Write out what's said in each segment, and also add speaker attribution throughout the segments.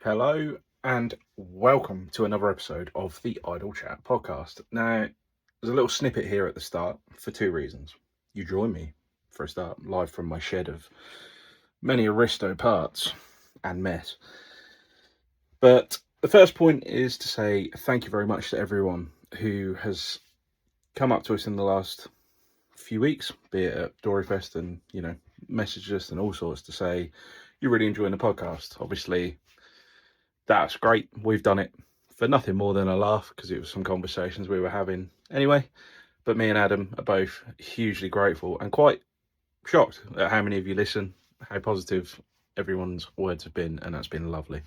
Speaker 1: Hello and welcome to another episode of the Idle Chat podcast. Now, there's a little snippet here at the start for two reasons. You join me for a start, live from my shed of many aristo parts and mess. But the first point is to say thank you very much to everyone who has come up to us in the last few weeks, be it at Doryfest and, messaged us and all sorts to say you're really enjoying the podcast. Obviously, that's great. We've done it for nothing more than a laugh because it was some conversations we were having anyway. But me and Adam are both hugely grateful and quite shocked at how many of you listen, how positive everyone's words have been, and that's been lovely.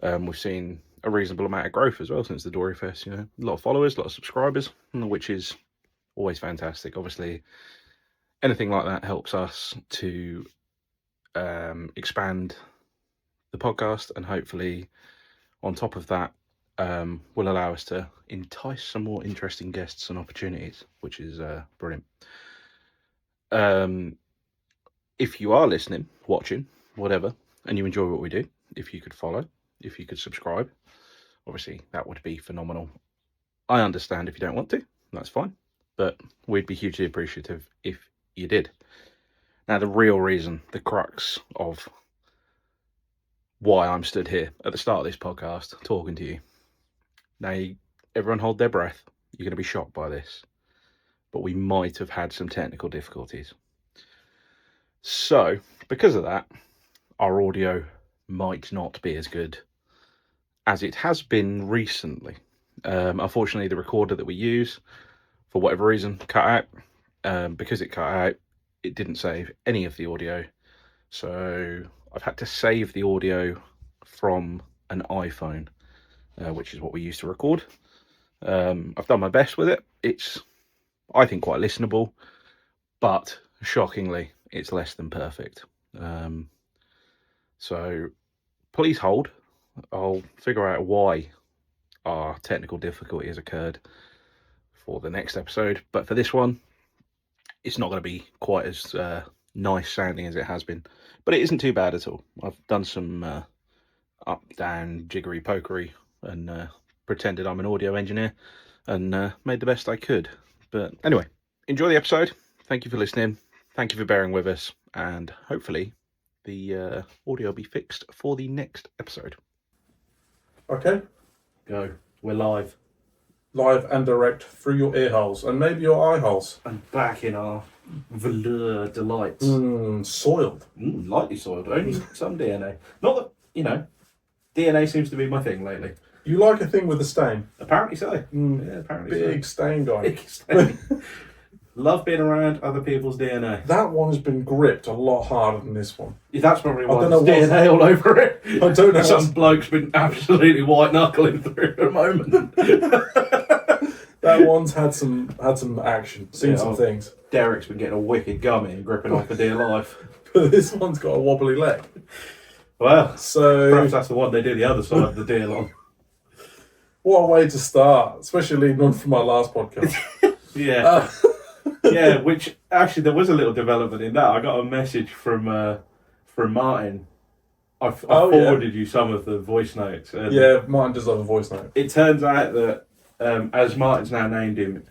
Speaker 1: We've seen a reasonable amount of growth as well since the Dory Fest. A lot of followers, a lot of subscribers, which is always fantastic. Obviously, anything like that helps us to expand the podcast, and hopefully on top of that will allow us to entice some more interesting guests and opportunities, which is brilliant. If you are listening, watching, whatever, and you enjoy what we do, if you could follow, if you could subscribe, obviously that would be phenomenal. I understand if you don't want to, that's fine, but we'd be hugely appreciative if you did. Now, the real reason, the crux of why I'm stood here at the start of this podcast talking to you. Now, everyone hold their breath. You're going to be shocked by this, but we might have had some technical difficulties. So, because of that, our audio might not be as good as it has been recently. Unfortunately, the recorder that we use, for whatever reason, cut out. Because it cut out, it didn't save any of the audio. So I've had to save the audio from an iPhone, which is what we use to record. I've done my best with it. It's, I think, quite listenable, but shockingly, it's less than perfect. So please hold. I'll figure out why our technical difficulty has occurred for the next episode. But for this one, it's not going to be quite as nice sounding as it has been. But it isn't too bad at all. I've done some up, down, jiggery, pokery, and pretended I'm an audio engineer, and made the best I could. But anyway, enjoy the episode. Thank you for listening. Thank you for bearing with us. And hopefully the audio will be fixed for the next episode.
Speaker 2: Okay.
Speaker 1: Go. We're live.
Speaker 2: Live and direct through your ear holes and maybe your eye holes.
Speaker 1: And back in our velour delights.
Speaker 2: Soiled.
Speaker 1: Lightly soiled. Only some DNA. Not that, DNA seems to be my thing lately.
Speaker 2: You like a thing with a stain?
Speaker 1: Apparently so. Yeah, apparently
Speaker 2: Big stain guy.
Speaker 1: Big stain. Love being around other people's DNA.
Speaker 2: That one has been gripped a lot harder than this one.
Speaker 1: Yeah, that's probably why
Speaker 2: I
Speaker 1: there's
Speaker 2: don't know
Speaker 1: DNA all over it.
Speaker 2: I don't know.
Speaker 1: Some bloke's been absolutely white knuckling through at the moment.
Speaker 2: That one's had some action. Seen some things.
Speaker 1: Derek's been getting a wicked gummy and gripping on for dear life.
Speaker 2: But this one's got a wobbly leg.
Speaker 1: Well,
Speaker 2: so
Speaker 1: perhaps that's the one they do the other side of the deal on.
Speaker 2: What a way to start, especially leading on from my last podcast.
Speaker 1: Yeah. Yeah, which actually there was a little development in that. I got a message from Martin. I forwarded you some of the voice notes. And
Speaker 2: yeah, Martin does have a voice note.
Speaker 1: It turns out that, as Martin's now named him,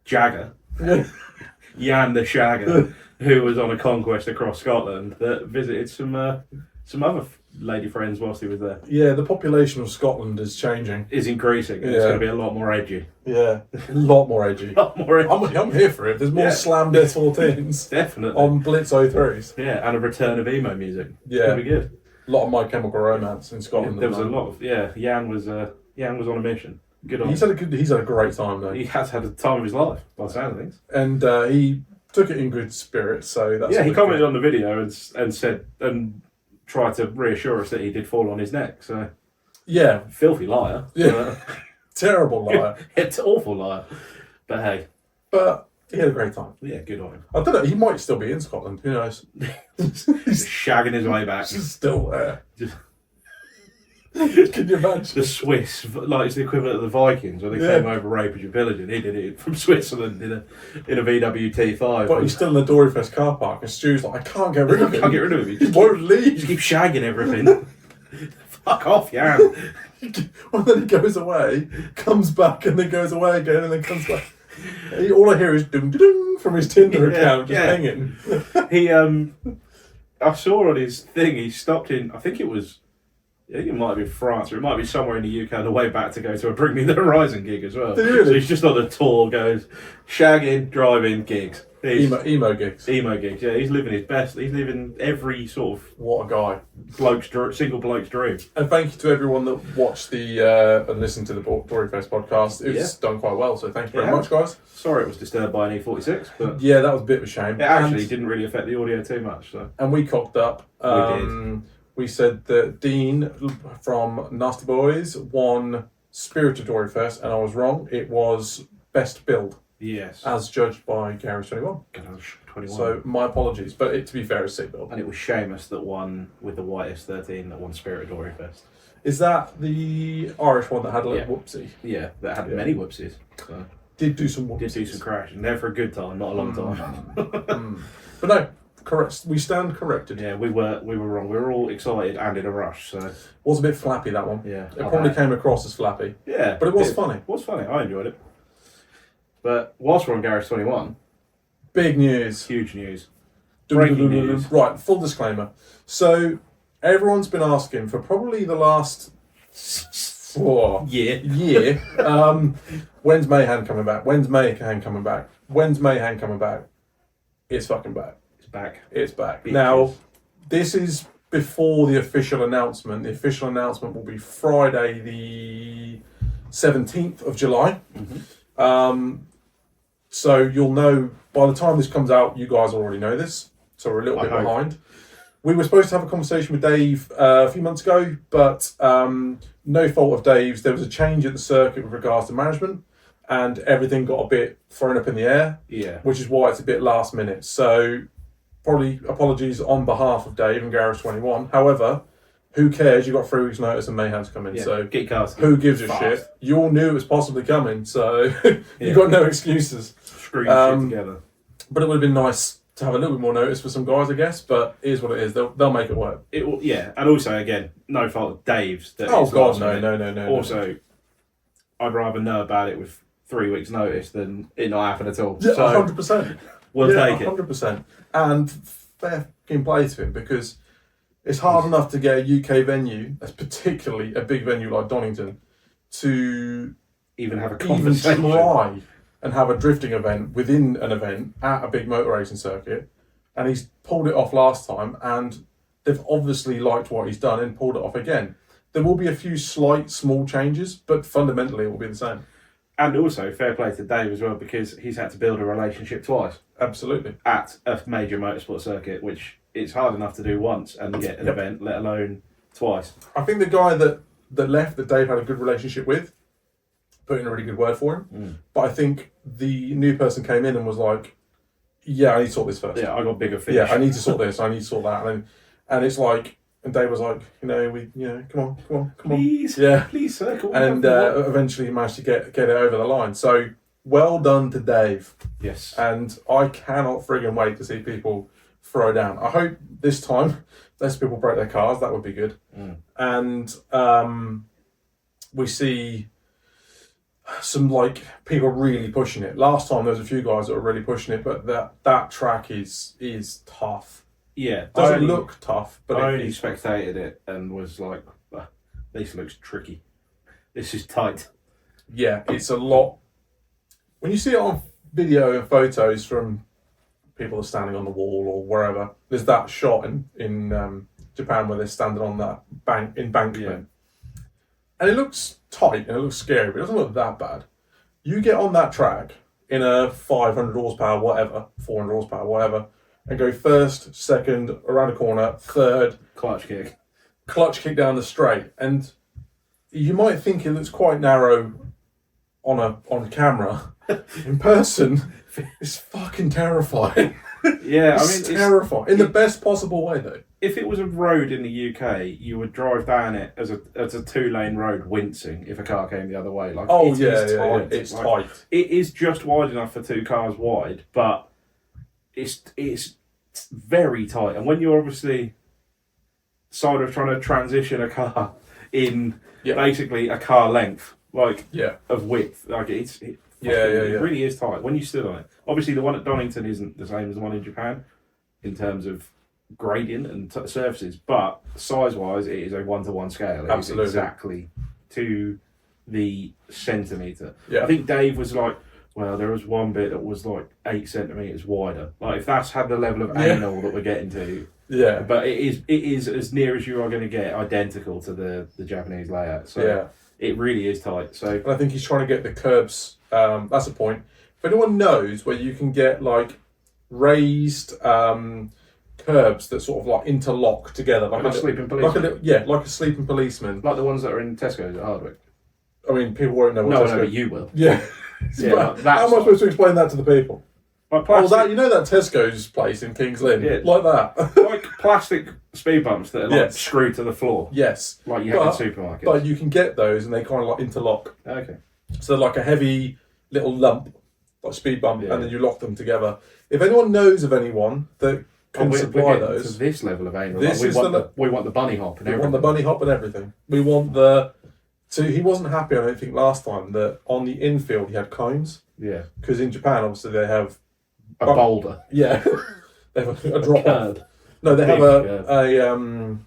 Speaker 1: Jagger, Jan the Shagger, who was on a conquest across Scotland, that visited some other lady friends whilst he was there.
Speaker 2: Yeah, the population of Scotland is changing.
Speaker 1: Is increasing. And It's going to be a lot more edgy.
Speaker 2: Yeah, a lot more edgy.
Speaker 1: A lot more edgy.
Speaker 2: I'm here for it. There's more slam death 14s.
Speaker 1: Definitely.
Speaker 2: On Blitz 03s.
Speaker 1: Yeah, and a return of emo music.
Speaker 2: Yeah.
Speaker 1: It'll be good.
Speaker 2: A lot of My Chemical Romance in Scotland.
Speaker 1: There was a lot of, Jan was on a mission. Good on
Speaker 2: He's had a great time though.
Speaker 1: He has had the time of his life, by the sound of things.
Speaker 2: And he took it in good spirits, so that's
Speaker 1: he commented on the video and said and tried to reassure us that he did fall on his neck. So
Speaker 2: yeah,
Speaker 1: filthy liar.
Speaker 2: Yeah, terrible liar.
Speaker 1: It's awful liar. But hey,
Speaker 2: but he had a great time.
Speaker 1: Yeah, good on him.
Speaker 2: I don't know. He might still be in Scotland. Who knows?
Speaker 1: He's shagging his way back.
Speaker 2: He's still there. Can you imagine?
Speaker 1: The Swiss, like it's the equivalent of the Vikings when they came over raping and pillaging. He did it from Switzerland in a VW T5.
Speaker 2: But he's still in the Doryfest car park, and Stu's like, I can't get rid of him.
Speaker 1: I can't get rid of him.
Speaker 2: He won't leave.
Speaker 1: Just keep shagging everything. Fuck off, Jan.
Speaker 2: Well, then he goes away, comes back, and then goes away again, and then comes back. All I hear is ding ding from his Tinder account just hanging.
Speaker 1: He I saw on his thing he stopped in. I think it might have been France, or it might be somewhere in the UK on the way back to go to a Bring Me the Horizon gig as well.
Speaker 2: Really?
Speaker 1: So he's just on a tour, goes shagging, driving, gigs.
Speaker 2: Emo gigs.
Speaker 1: Emo gigs, yeah. He's living his best. He's living every sort of
Speaker 2: What a guy.
Speaker 1: single bloke's dream.
Speaker 2: And thank you to everyone that watched the and listened to the Doryfest podcast. It's done quite well, so thank you very much, guys.
Speaker 1: Sorry it was disturbed by an E46, but
Speaker 2: yeah, that was a bit of a shame.
Speaker 1: It actually didn't really affect the audio too much. So.
Speaker 2: And we cocked up.
Speaker 1: We did.
Speaker 2: We said that Dean from Nasty Boys won Spirit of Doryfest, and I was wrong. It was Best Build.
Speaker 1: Yes.
Speaker 2: As judged by Garage 21.
Speaker 1: Garage 21.
Speaker 2: So my apologies, but to be fair, it's Seat Build.
Speaker 1: And it was Seamus that won with the white S13 that won Spirit of Doryfest.
Speaker 2: Is that the Irish one that had a little whoopsie?
Speaker 1: Yeah, that had many whoopsies. So.
Speaker 2: Did do some whoopsies.
Speaker 1: Did do some crashing. Never a good time, not a long time.
Speaker 2: But no, correct. We stand corrected.
Speaker 1: Yeah, we were wrong. We were all excited and in a rush. So
Speaker 2: was a bit flappy, that one.
Speaker 1: Yeah,
Speaker 2: it probably came across as flappy.
Speaker 1: Yeah,
Speaker 2: but it was funny.
Speaker 1: It was funny. I enjoyed it. But whilst we're on Garage 21,
Speaker 2: big news,
Speaker 1: huge news, breaking news.
Speaker 2: Right, full disclaimer. So everyone's been asking for probably the last year. When's Meihan coming back? When's Meihan coming back? When's Meihan coming back? It's fucking back.
Speaker 1: It's back.
Speaker 2: It's back.
Speaker 1: Beaches.
Speaker 2: Now, this is before the official announcement. The official announcement will be Friday, the 17th of July. So you'll know by the time this comes out, you guys already know this. So we're a little bit behind. We were supposed to have a conversation with Dave a few months ago, but no fault of Dave's. There was a change at the circuit with regards to management, and everything got a bit thrown up in the air.
Speaker 1: Yeah.
Speaker 2: Which is why it's a bit last minute. So probably apologies on behalf of Dave and Garage 21. However, who cares? You got 3 weeks' notice and Mayhem's coming.
Speaker 1: Yeah.
Speaker 2: So
Speaker 1: get cars.
Speaker 2: Who gives a shit? You all knew it was possibly coming, so you got no excuses.
Speaker 1: Screw your shit together.
Speaker 2: But it would have been nice to have a little bit more notice for some guys, I guess. But it is what it is. They'll make it work.
Speaker 1: It will, yeah. And also, again, no fault of Dave's.
Speaker 2: Oh God, no.
Speaker 1: Also, I'd rather know about it with 3 weeks' notice than it not happen at all.
Speaker 2: Yeah,
Speaker 1: so
Speaker 2: 100%.
Speaker 1: We'll take it.
Speaker 2: 100%. And fair fucking play to him, because it's hard enough to get a UK venue, that's particularly a big venue like Donnington, to
Speaker 1: even have a conversation.
Speaker 2: Even try and have a drifting event within an event at a big motor racing circuit. And he's pulled it off last time, and they've obviously liked what he's done and pulled it off again. There will be a few slight, small changes, but fundamentally it will be the same.
Speaker 1: And also, fair play to Dave as well, because he's had to build a relationship twice.
Speaker 2: Absolutely.
Speaker 1: At a major motorsport circuit, which it's hard enough to do once and get an event, let alone twice.
Speaker 2: I think the guy that left, that Dave had a good relationship with, put in a really good word for him. But I think the new person came in and was like, yeah, I need to sort this first.
Speaker 1: Yeah, I got bigger fish.
Speaker 2: Yeah, I need to sort this, I need to sort that. And it's like, and Dave was like, come on.
Speaker 1: Please,
Speaker 2: yeah.
Speaker 1: Please, sir.
Speaker 2: And eventually he managed to get it over the line. So, well done to Dave.
Speaker 1: Yes.
Speaker 2: And I cannot friggin' wait to see people throw down. I hope this time less people break their cars. That would be good. And we see some people really pushing it. Last time there was a few guys that were really pushing it, but that track is tough.
Speaker 1: Yeah,
Speaker 2: doesn't look tough, but
Speaker 1: I only spectated it and was like, this looks tricky. This is tight.
Speaker 2: Yeah, it's a lot. When you see it on video and photos from people that are standing on the wall or wherever, there's that shot in Japan where they're standing on that embankment. And it looks tight and it looks scary, but it doesn't look that bad. You get on that track in a 500 horsepower, whatever, 400 horsepower, whatever, and go first, second, around a corner, third.
Speaker 1: Clutch kick
Speaker 2: down the straight. And you might think it looks quite narrow on camera. In person, it's fucking terrifying.
Speaker 1: Yeah,
Speaker 2: it's terrifying. In the best possible way, though.
Speaker 1: If it was a road in the UK, you would drive down it as a 2-lane road wincing if a car came the other way.
Speaker 2: It's tight.
Speaker 1: It is just wide enough for 2 cars wide, but it's very tight. And when you're obviously side of trying to transition a car in
Speaker 2: Yeah.
Speaker 1: basically a car length, like
Speaker 2: Yeah.
Speaker 1: of width. Like it
Speaker 2: Yeah.
Speaker 1: really is tight when you stood on it. Obviously, the one at Donnington isn't the same as the one in Japan in terms of gradient and surfaces, but size-wise, it is a 1-to-1 scale. It
Speaker 2: Absolutely.
Speaker 1: is exactly to the centimetre.
Speaker 2: Yeah.
Speaker 1: I think Dave was like, well, there was one bit that was like 8 centimetres wider. Like if that's had the level of anal that we're getting to,
Speaker 2: Yeah.
Speaker 1: but it is as near as you are going to get identical to the Japanese layout. So
Speaker 2: Yeah.
Speaker 1: it really is tight. So
Speaker 2: And I think he's trying to get the curbs. That's the point. If anyone knows where you can get like raised curbs that sort of like interlock together, like
Speaker 1: a sleeping policeman,
Speaker 2: like a sleeping policeman,
Speaker 1: like the ones that are in Tesco's at Hardwick.
Speaker 2: I mean, people won't know what
Speaker 1: No,
Speaker 2: Tesco.
Speaker 1: but you will.
Speaker 2: Yeah.
Speaker 1: Yeah,
Speaker 2: But how am I supposed to explain that to the people?
Speaker 1: Like
Speaker 2: Oh,
Speaker 1: plastic,
Speaker 2: that you know that Tesco's place in Kings Lynn,
Speaker 1: Yeah.
Speaker 2: like that.
Speaker 1: like plastic speed bumps that are like
Speaker 2: Yes.
Speaker 1: screwed to the floor,
Speaker 2: Yes,
Speaker 1: like you have in supermarkets.
Speaker 2: but you can get those, and they kind of like interlock.
Speaker 1: Okay.
Speaker 2: So they're like a heavy little lump, like speed bump,
Speaker 1: Yeah.
Speaker 2: and then you lock them together. If anyone knows of anyone that can supply
Speaker 1: we're getting
Speaker 2: those,
Speaker 1: to this level of anal.
Speaker 2: This
Speaker 1: Like,
Speaker 2: is
Speaker 1: we want the bunny hop and
Speaker 2: we
Speaker 1: everything.
Speaker 2: want the bunny hop and everything. We want the. So he wasn't happy, I don't think, last time that on the infield he had cones,
Speaker 1: Yeah,
Speaker 2: because in Japan obviously they have
Speaker 1: a boulder,
Speaker 2: they have a drop off.
Speaker 1: curb.
Speaker 2: No, they have
Speaker 1: Big
Speaker 2: a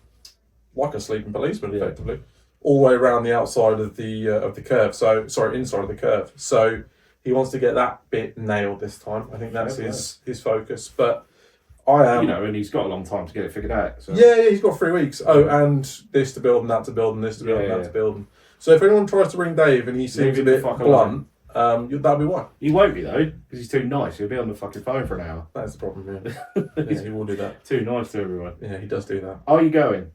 Speaker 2: like a sleeping policeman, effectively, all the way around the outside of the curve. So sorry, inside of the curve. So he wants to get that bit nailed this time. I think that's his focus. But I am,
Speaker 1: and he's got a long time to get it figured out. So.
Speaker 2: yeah, he's got 3 weeks. Oh, and this to build and that to build and this to build and that to build. And so if anyone tries to ring Dave and he seems a bit blunt, that'll be why.
Speaker 1: He won't be though, because he's too nice. He'll be on the fucking phone for an hour.
Speaker 2: That's the problem. Yeah, he will do that.
Speaker 1: Too nice to everyone.
Speaker 2: Yeah, he does do that.
Speaker 1: Are you going?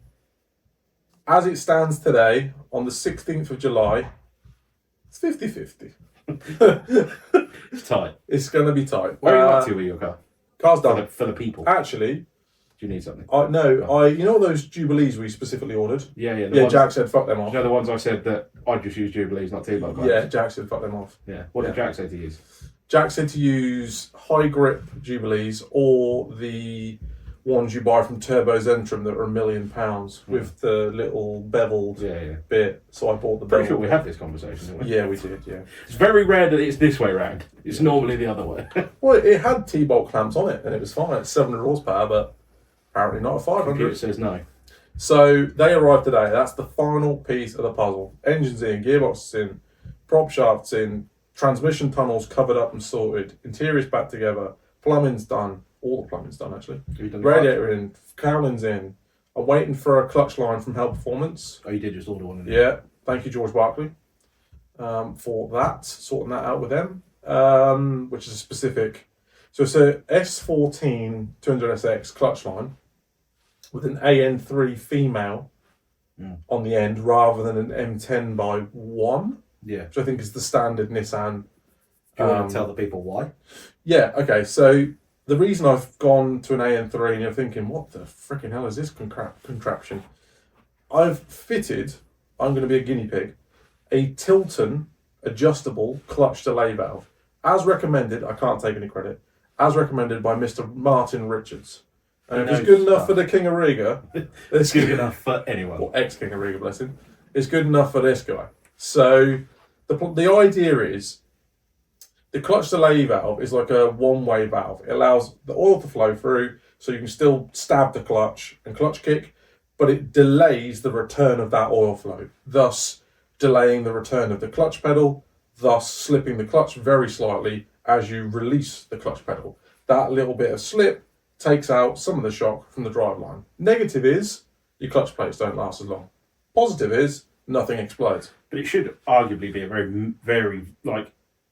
Speaker 2: As it stands today, on the 16th of July, it's 50-50.
Speaker 1: It's tight.
Speaker 2: It's going to be tight.
Speaker 1: Where are you up to with your car?
Speaker 2: Car's done.
Speaker 1: For the people.
Speaker 2: Actually,
Speaker 1: Do you need something?
Speaker 2: you know all those Jubilees we specifically ordered?
Speaker 1: Yeah.
Speaker 2: Yeah, Jack said fuck them off.
Speaker 1: You know the ones I said that I just use Jubilees, not T-Bug ones?
Speaker 2: Yeah, Jack said fuck them off.
Speaker 1: Yeah. What did Jack say to use?
Speaker 2: Jack said to use high grip Jubilees or the ones you buy from Turbo Zentrum that are £1 million with the little beveled bit. So I bought the
Speaker 1: Pretty
Speaker 2: beveled
Speaker 1: sure we
Speaker 2: bit.
Speaker 1: had this conversation, didn't we?
Speaker 2: Yeah, we did, yeah.
Speaker 1: It's very rare that it's this way round. It's normally the other way.
Speaker 2: Well, it had T-bolt clamps on it and it was fine. It's 700 horsepower, but apparently not a 500.
Speaker 1: Computer says no.
Speaker 2: So they arrived today. That's the final piece of the puzzle. Engine's in, gearbox is in, prop shaft's in, transmission tunnels covered up and sorted, interior's back together, plumbing's done. All the plumbing's done actually. Radiator in, cowling's in. I'm waiting for a clutch line from Hell Performance.
Speaker 1: Oh, you did just order one. Didn't
Speaker 2: Yeah, thank you, George Barkley, for that, sorting that out with them, which is a specific. So it's a S14 200SX clutch line with an AN3 female on the end rather than an M10 by 1, which I think is the standard Nissan.
Speaker 1: Do you want to tell the people why?
Speaker 2: Yeah, okay, so the reason I've gone to an AN3 and you're thinking, what the freaking hell is this contraption? I've fitted, I'm going to be a guinea pig, a Tilton adjustable clutch delay valve. As recommended, I can't take any credit, as recommended by Mr. Martin Richards. And if it's good enough for the King of Riga, it's
Speaker 1: Good enough for anyone.
Speaker 2: or ex-King of Riga, bless him, it's good enough for this guy. So the idea is, the clutch delay valve is like a one-way valve. It allows the oil to flow through so you can still stab the clutch and clutch kick, but it delays the return of that oil flow, thus delaying the return of the clutch pedal, thus slipping the clutch very slightly as you release the clutch pedal. That little bit of slip takes out some of the shock from the driveline. Negative is your clutch plates don't last as long. Positive is nothing explodes.
Speaker 1: But it should arguably be a very, very,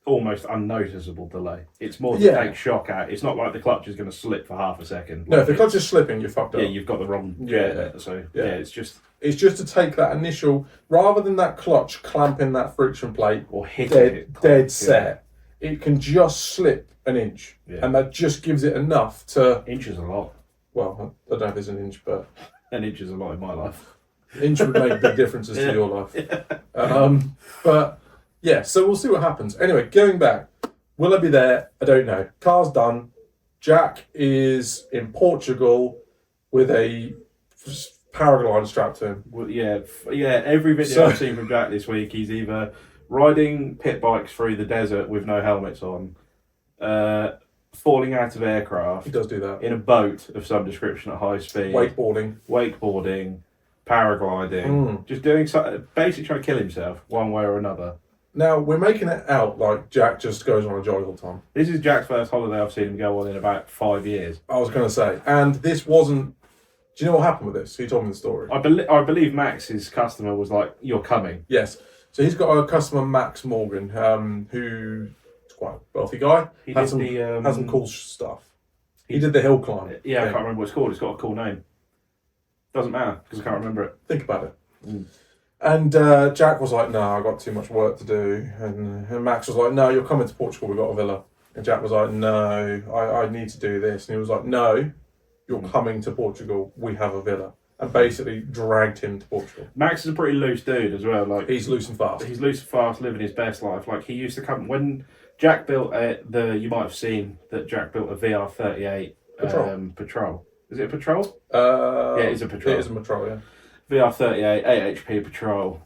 Speaker 1: almost unnoticeable delay. It's more to take shock out. It's not like the clutch is going to slip for half a second.
Speaker 2: No, if the clutch is slipping, you're fucked up.
Speaker 1: Yeah, you've got the wrong jet. So, it's just...
Speaker 2: It's just to take that initial, rather than that clutch clamping that friction plate
Speaker 1: or hitting it
Speaker 2: dead set, it can just slip an inch.
Speaker 1: Yeah.
Speaker 2: And that just gives it enough to...
Speaker 1: Inch is a lot.
Speaker 2: Well, I don't know if there's an inch, but...
Speaker 1: An inch is a lot in my life.
Speaker 2: Inch would make big differences to your life. But... yeah, so we'll see what happens. Anyway, going back, will I be there? I don't know. Car's done. Jack is in Portugal with a paraglider strapped to him.
Speaker 1: Well, yeah. Every video I've seen from Jack this week, he's either riding pit bikes through the desert with no helmets on, falling out of aircraft.
Speaker 2: He does do that.
Speaker 1: In a boat of some description at high speed. Wakeboarding, paragliding, just doing something, basically trying to kill himself one way or another.
Speaker 2: Now, we're making it out like Jack just goes on a jolly all the time.
Speaker 1: This is Jack's first holiday I've seen him go on in about 5 years.
Speaker 2: I was going to say, and this wasn't... Do you know what happened with this? He told me the story.
Speaker 1: I believe Max's customer was like, "You're coming."
Speaker 2: Yes. So he's got a customer, Max Morgan, who's quite a wealthy guy.
Speaker 1: He
Speaker 2: has
Speaker 1: did
Speaker 2: some cool stuff. He did the hill climb.
Speaker 1: Yeah, I can't remember what it's called. It's got a cool name. Doesn't matter, because I can't remember it.
Speaker 2: Think about it. And Jack was like, "No, I got too much work to do." And Max was like, "No, you're coming to Portugal. We've got a villa." And Jack was like, "No, I need to do this." And he was like, "No, you're coming to Portugal. We have a villa." And basically dragged him to Portugal. Max
Speaker 1: is a pretty loose dude as well. Like
Speaker 2: he's loose and fast.
Speaker 1: He's loose and fast, living his best life. Like he used to come when Jack built you might have seen that Jack built a VR38 Patrol. Is it a Patrol?
Speaker 2: Yeah,
Speaker 1: it is a Patrol.
Speaker 2: It is a Patrol, yeah.
Speaker 1: VR38 8 HP Patrol.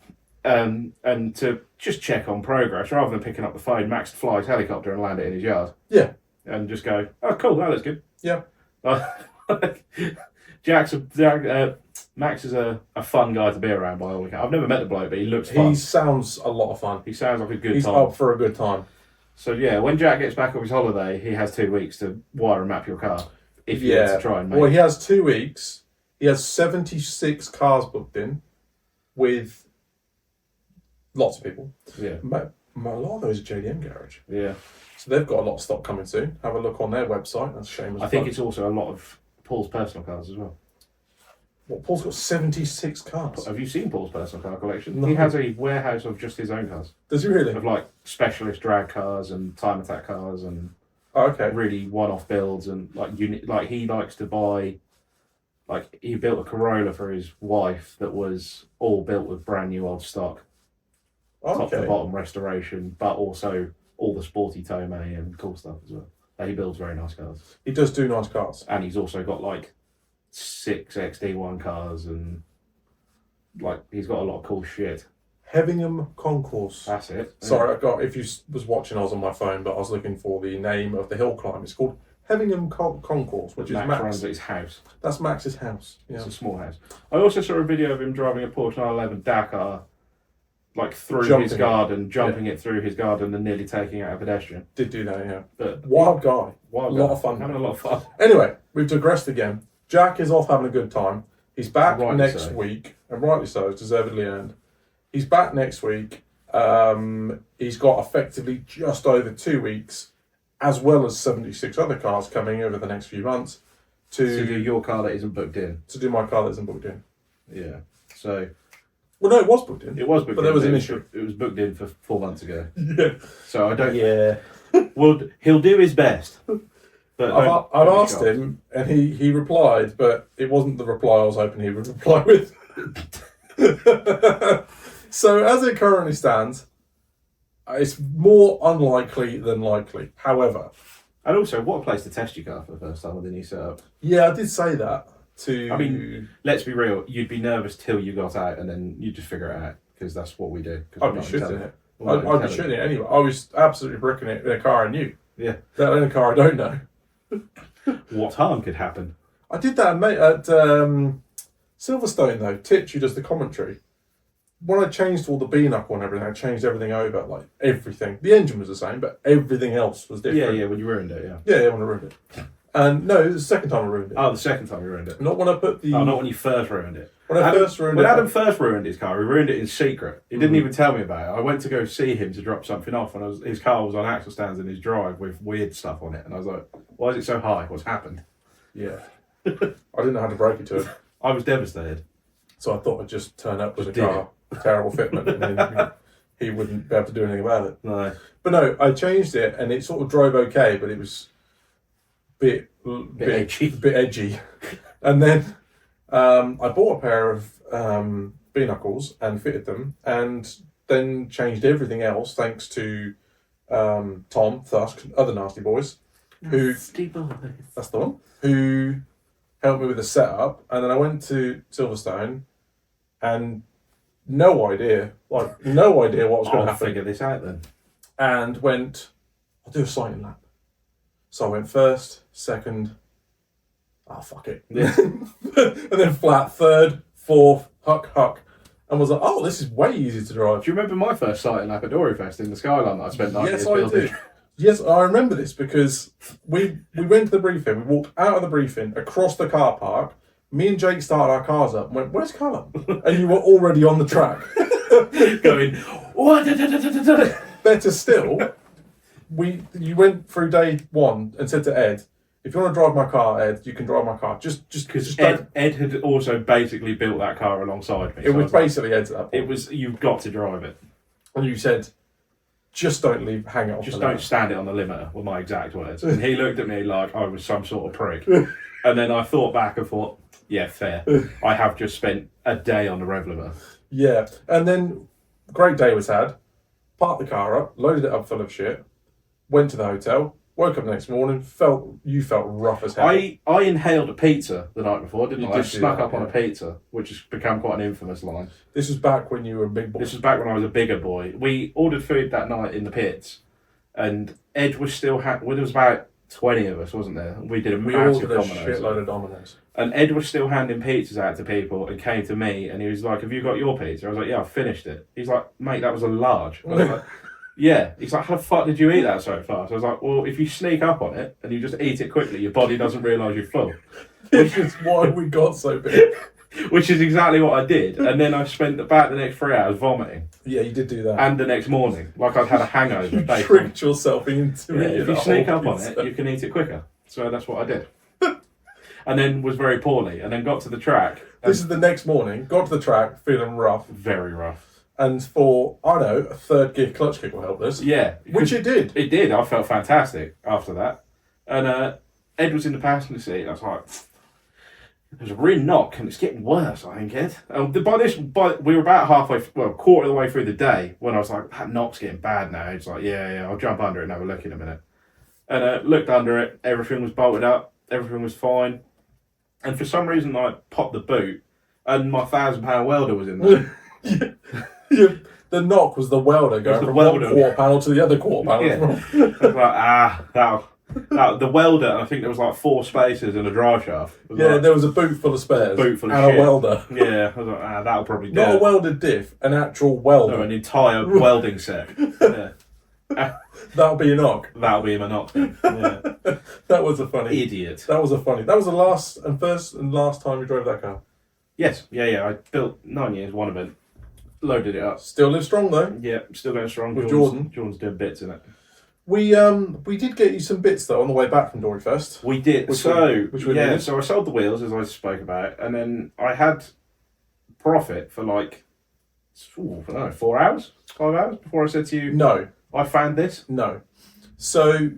Speaker 1: And to just check on progress, rather than picking up the phone, Max would fly his helicopter and land it in his yard.
Speaker 2: Yeah.
Speaker 1: And just go, "Oh, cool, that looks good."
Speaker 2: Yeah.
Speaker 1: Max is a fun guy to be around by all accounts. I've never met the bloke, but he looks
Speaker 2: fun. He sounds a lot of fun.
Speaker 1: He sounds like a good time.
Speaker 2: He's up for a good time.
Speaker 1: So yeah, when Jack gets back off his holiday, he has 2 weeks to wire and map your car. If he wants to try and make
Speaker 2: Well, he has 2 weeks. He has 76 cars booked in with lots of people.
Speaker 1: Yeah.
Speaker 2: A lot of those are JDM Garage.
Speaker 1: Yeah.
Speaker 2: So they've got a lot of stock coming soon. Have a look on their website. That's a shame.
Speaker 1: I think it's also a lot of Paul's personal cars as well.
Speaker 2: Well, Paul's got 76 cars.
Speaker 1: Have you seen Paul's personal car collection?
Speaker 2: No.
Speaker 1: He has a warehouse of just his own cars.
Speaker 2: Does he really?
Speaker 1: Of like specialist drag cars and time attack cars and really one-off builds and like he likes to buy. Like he built a Corolla for his wife that was all built with brand new old stock, top to bottom restoration, but also all the sporty Tome and cool stuff as well. He builds very nice cars.
Speaker 2: He does do nice cars,
Speaker 1: and he's also got like 6 XD1 cars and like he's got a lot of cool shit.
Speaker 2: Heavingham Concourse.
Speaker 1: That's it.
Speaker 2: Sorry, if you was watching, I was on my phone, but I was looking for the name of the hill climb. It's called Heavingham Concourse, which is Max.
Speaker 1: runs at his house.
Speaker 2: That's Max's house. Yeah.
Speaker 1: It's a small house. I also saw a video of him driving a Porsche 911 Dakar, like through his garden, jumping it through his garden and nearly taking out a pedestrian.
Speaker 2: Did do that, yeah.
Speaker 1: But
Speaker 2: wild guy. A lot of fun.
Speaker 1: Having a lot of fun.
Speaker 2: Anyway, we've digressed again. Jack is off having a good time. He's back next week, and rightly so, it's deservedly earned. He's back next week. He's got effectively just over 2 weeks, as well as 76 other cars coming over the next few months
Speaker 1: to do your car that isn't booked in.
Speaker 2: To do my car that isn't booked in.
Speaker 1: Yeah. So.
Speaker 2: Well, no, it was booked in.
Speaker 1: It was booked in.
Speaker 2: But there was an issue.
Speaker 1: It was booked in for 4 months ago.
Speaker 2: Yeah.
Speaker 1: So I don't. Yeah. Well, he'll do his best. But
Speaker 2: I've asked him, and he replied, but it wasn't the reply I was hoping he would reply with. So as it currently stands, it's more unlikely than likely. However,
Speaker 1: and also, what a place to test your car for the first time with a new setup.
Speaker 2: Yeah, I did say that.
Speaker 1: I mean, let's be real. You'd be nervous till you got out, and then you'd just figure it out because that's what we do.
Speaker 2: I'd be shitting it. I'd be shitting it anyway. I was absolutely bricking it in a car I knew.
Speaker 1: Yeah.
Speaker 2: That in a car I don't know.
Speaker 1: What harm could happen?
Speaker 2: I did that, mate, at Silverstone though. Titch, who does the commentary. When I changed all the B-knuckle and everything, I changed everything over, like everything. The engine was the same, but everything else was different.
Speaker 1: Yeah, when you ruined it, yeah.
Speaker 2: Yeah, when I ruined it. And no, it was the second time I ruined it.
Speaker 1: Oh, the second time you ruined it.
Speaker 2: Not when I put the...
Speaker 1: Oh, not when you first ruined it.
Speaker 2: When Adam
Speaker 1: first ruined his car, he ruined it in secret. He didn't even tell me about it. I went to go see him to drop something off, and his car was on axle stands in his drive with weird stuff on it. And I was like, why is it so high? What's happened?
Speaker 2: Yeah. I didn't know how to break it to him.
Speaker 1: I was devastated.
Speaker 2: So I thought I'd just turn up with a car, terrible fitment, and then he wouldn't be able to do anything about it.
Speaker 1: No.
Speaker 2: But no, I changed it, and it sort of drove okay, but it was bit edgy. And then I bought a pair of B-knuckles and fitted them, and then changed everything else thanks to Tom, Thusk, other nasty boys. That's the one. Who helped me with the setup, and then I went to Silverstone, and no idea what was going to
Speaker 1: I'll
Speaker 2: happen.
Speaker 1: figure this out then.
Speaker 2: And went, I'll do a sighting lap. So I went first, second, fuck it.
Speaker 1: Yeah.
Speaker 2: And then flat, third, fourth, huck. And was like, oh, this is way easier to drive.
Speaker 1: Do you remember my first sighting lap at Doryfest in the Skyline that I spent 9 years
Speaker 2: Yes, I
Speaker 1: building?
Speaker 2: do. Yes, I remember this because we went to the briefing, we walked out of the briefing, across the car park, me and Jake started our cars up and went, where's Callum? And you were already on the track.
Speaker 1: Going, what?
Speaker 2: Better still, you went through day one and said to Ed, if you want to drive my car, Ed, you can drive my car. Just
Speaker 1: Because Ed had also basically built that car alongside me.
Speaker 2: It was basically Ed's at that point.
Speaker 1: It was, you've got to drive it.
Speaker 2: And you said, just don't hang it off.
Speaker 1: Just don't stand it on the limiter, were my exact words. And he looked at me like I was some sort of prick. And then I thought back and thought, yeah, fair. I have just spent a day on the rev limiter.
Speaker 2: Yeah. And then, great day was had. Parked the car up, loaded it up full of shit, went to the hotel, woke up the next morning, you felt rough as hell.
Speaker 1: I inhaled a pizza the night before, didn't I? I snuck up on
Speaker 2: yeah.
Speaker 1: a pizza, which has become quite an infamous line.
Speaker 2: This was back when you were a big boy.
Speaker 1: This was back when I was a bigger boy. We ordered food that night in the pits, and Ed was still there was about 20 of us, wasn't there? We did a massive
Speaker 2: ordered a
Speaker 1: Domino's.
Speaker 2: shitload of Domino's.
Speaker 1: And Ed was still handing pizzas out to people and came to me and he was like, have you got your pizza? I was like, yeah, I've finished it. He's like, mate, that was a large. I was like, yeah. He's like, how the fuck did you eat that so fast? I was like, well, if you sneak up on it and you just eat it quickly, your body doesn't realise you're full.
Speaker 2: Which is why we got so big.
Speaker 1: Which is exactly what I did. And then I spent about the next 3 hours vomiting.
Speaker 2: Yeah, you did do that.
Speaker 1: And the next morning, like I'd had a hangover.
Speaker 2: You tricked yourself into
Speaker 1: yeah,
Speaker 2: it.
Speaker 1: if you sneak up on it, you can eat it quicker. So that's what I did. And then was very poorly. And then got to the track.
Speaker 2: This is the next morning. Got to the track, feeling rough.
Speaker 1: Very rough.
Speaker 2: And for, a third gear clutch kick will help us.
Speaker 1: Yeah.
Speaker 2: Which it did.
Speaker 1: It did. I felt fantastic after that. And Ed was in the passenger seat. And I was like, there's a real knock and it's getting worse, I think, Ed. We were about quarter of the way through the day when I was like, that knock's getting bad now. It's like, yeah, I'll jump under it and have a look in a minute. And looked under it. Everything was bolted up. Everything was fine. And for some reason, I popped the boot and my £1,000 welder was in there.
Speaker 2: Yeah. The knock was the welder going from one quarter panel to the other quarter panel.
Speaker 1: Yeah. I was like, the welder, I think there was like 4 spaces in a drive shaft.
Speaker 2: There was a boot full of spares.
Speaker 1: Boot full of
Speaker 2: and
Speaker 1: shit.
Speaker 2: A welder.
Speaker 1: Yeah, I was like, that'll probably do.
Speaker 2: Not a welded diff, an actual welder.
Speaker 1: No, an entire welding set. Yeah.
Speaker 2: That'll be a knock.
Speaker 1: That'll be my knock. Yeah.
Speaker 2: That was a funny
Speaker 1: idiot.
Speaker 2: That was the first and last time you drove that car.
Speaker 1: Yes, yeah. I built 9 years, one event, loaded it up.
Speaker 2: Still live strong though.
Speaker 1: Yeah, still going strong.
Speaker 2: With Jordan.
Speaker 1: Jordan's doing bits in it.
Speaker 2: We did get you some bits though on the way back from Doryfest.
Speaker 1: We did. So I sold the wheels as I spoke about, and then I had profit for like 4 hours, 5 hours before I said to you,
Speaker 2: no,
Speaker 1: I found this.
Speaker 2: No. So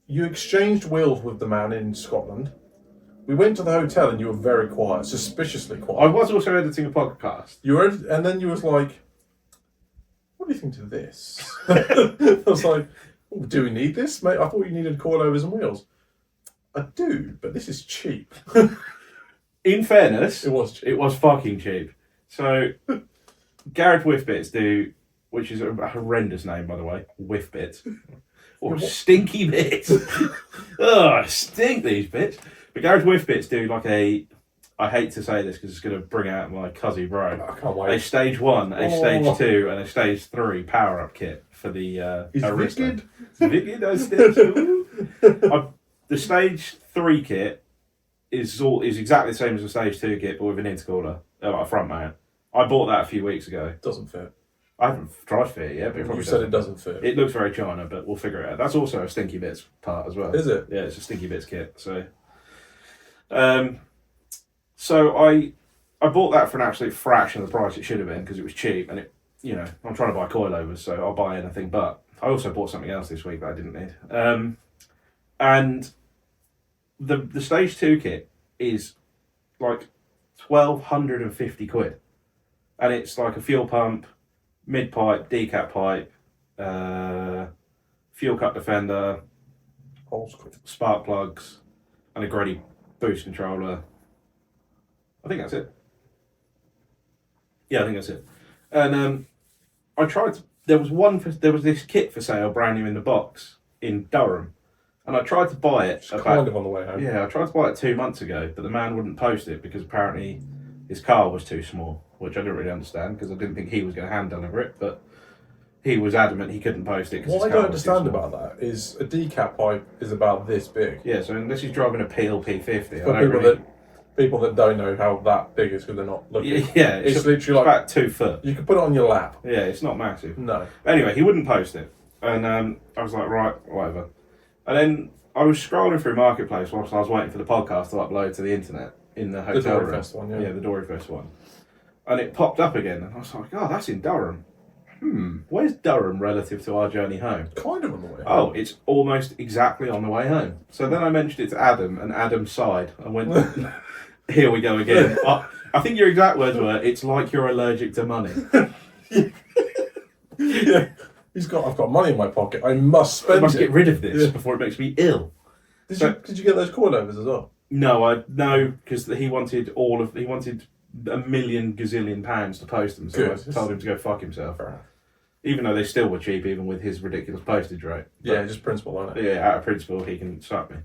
Speaker 2: you exchanged wheels with the man in Scotland. We went to the hotel and you were very quiet, suspiciously quiet.
Speaker 1: I was also editing a podcast.
Speaker 2: And then you was like, what do you think of this? I was like, oh, do we need this, mate? I thought you needed coilovers and wheels. I do, but this is cheap.
Speaker 1: In fairness,
Speaker 2: it was cheap.
Speaker 1: It was fucking cheap. So, Garage Whiff Bits do, which is a horrendous name, by the way, Whiff Bits. Or Stinky Bits. I stink these bits. But Garage Whiff Bits do like I hate to say this because it's going to bring out my cuzzy bro.
Speaker 2: I can't wait.
Speaker 1: A stage 1, a stage 2, and a stage 3 power up kit for the Arista. Wicked. The stage 3 kit is exactly the same as the stage 2 kit, but with an intercooler, like a front mount. I bought that a few weeks ago.
Speaker 2: Doesn't fit.
Speaker 1: I haven't tried to fit it yet, but it probably
Speaker 2: said it doesn't fit.
Speaker 1: It looks very China, but we'll figure it out. That's also a Stinky Bits part as well.
Speaker 2: Is it?
Speaker 1: Yeah, it's a Stinky Bits kit. So, so I bought that for an absolute fraction of the price it should have been because it was cheap, and I'm trying to buy coilovers, so I'll buy anything. But I also bought something else this week that I didn't need. And the stage 2 kit is like £1,250, and it's like a fuel pump, mid pipe, decap pipe, fuel cut defender,
Speaker 2: Old school.
Speaker 1: spark plugs, and a Grady boost controller, think that's it. Yeah, I think that's it. And I tried to, there was this kit for sale, brand new in the box, in Durham. And I tried to buy it.
Speaker 2: It's kind of on the way home.
Speaker 1: Yeah, I tried to buy it 2 months ago, but the man wouldn't post it because apparently his car was too small, which I didn't really understand because I didn't think he was going to hand deliver it, but he was adamant he couldn't post it.
Speaker 2: What I don't understand about that is a decap pipe is about this big.
Speaker 1: Yeah, so unless he's driving a Peel P50,
Speaker 2: For people that don't know how that big is because they're not looking.
Speaker 1: Yeah,
Speaker 2: it's literally
Speaker 1: about 2 foot.
Speaker 2: You could put it on your lap.
Speaker 1: Yeah, it's not massive.
Speaker 2: No.
Speaker 1: Anyway, he wouldn't post it, and I was like, right, whatever. And then I was scrolling through Marketplace whilst I was waiting for the podcast to upload to the internet in the hotel room.
Speaker 2: The Doryfest one, yeah.
Speaker 1: Yeah, the Doryfest one. And it popped up again, and I was like, oh, that's in Durham. Where's Durham relative to our journey home?
Speaker 2: Kind of on the way home.
Speaker 1: Oh, it's almost exactly on the way home. So then I mentioned it to Adam, and Adam sighed and went, here we go again. I think your exact words were, it's like you're allergic to money.
Speaker 2: Yeah. I've got money in my pocket. I must spend it.
Speaker 1: I must get rid of this before it makes me ill.
Speaker 2: Did you get those coilovers as well?
Speaker 1: No, because he wanted a million gazillion pounds to post them, so I told him to go fuck himself. Even though they still were cheap, even with his ridiculous postage rate.
Speaker 2: Yeah, just principle on it.
Speaker 1: Yeah, out of principle, he can suck me.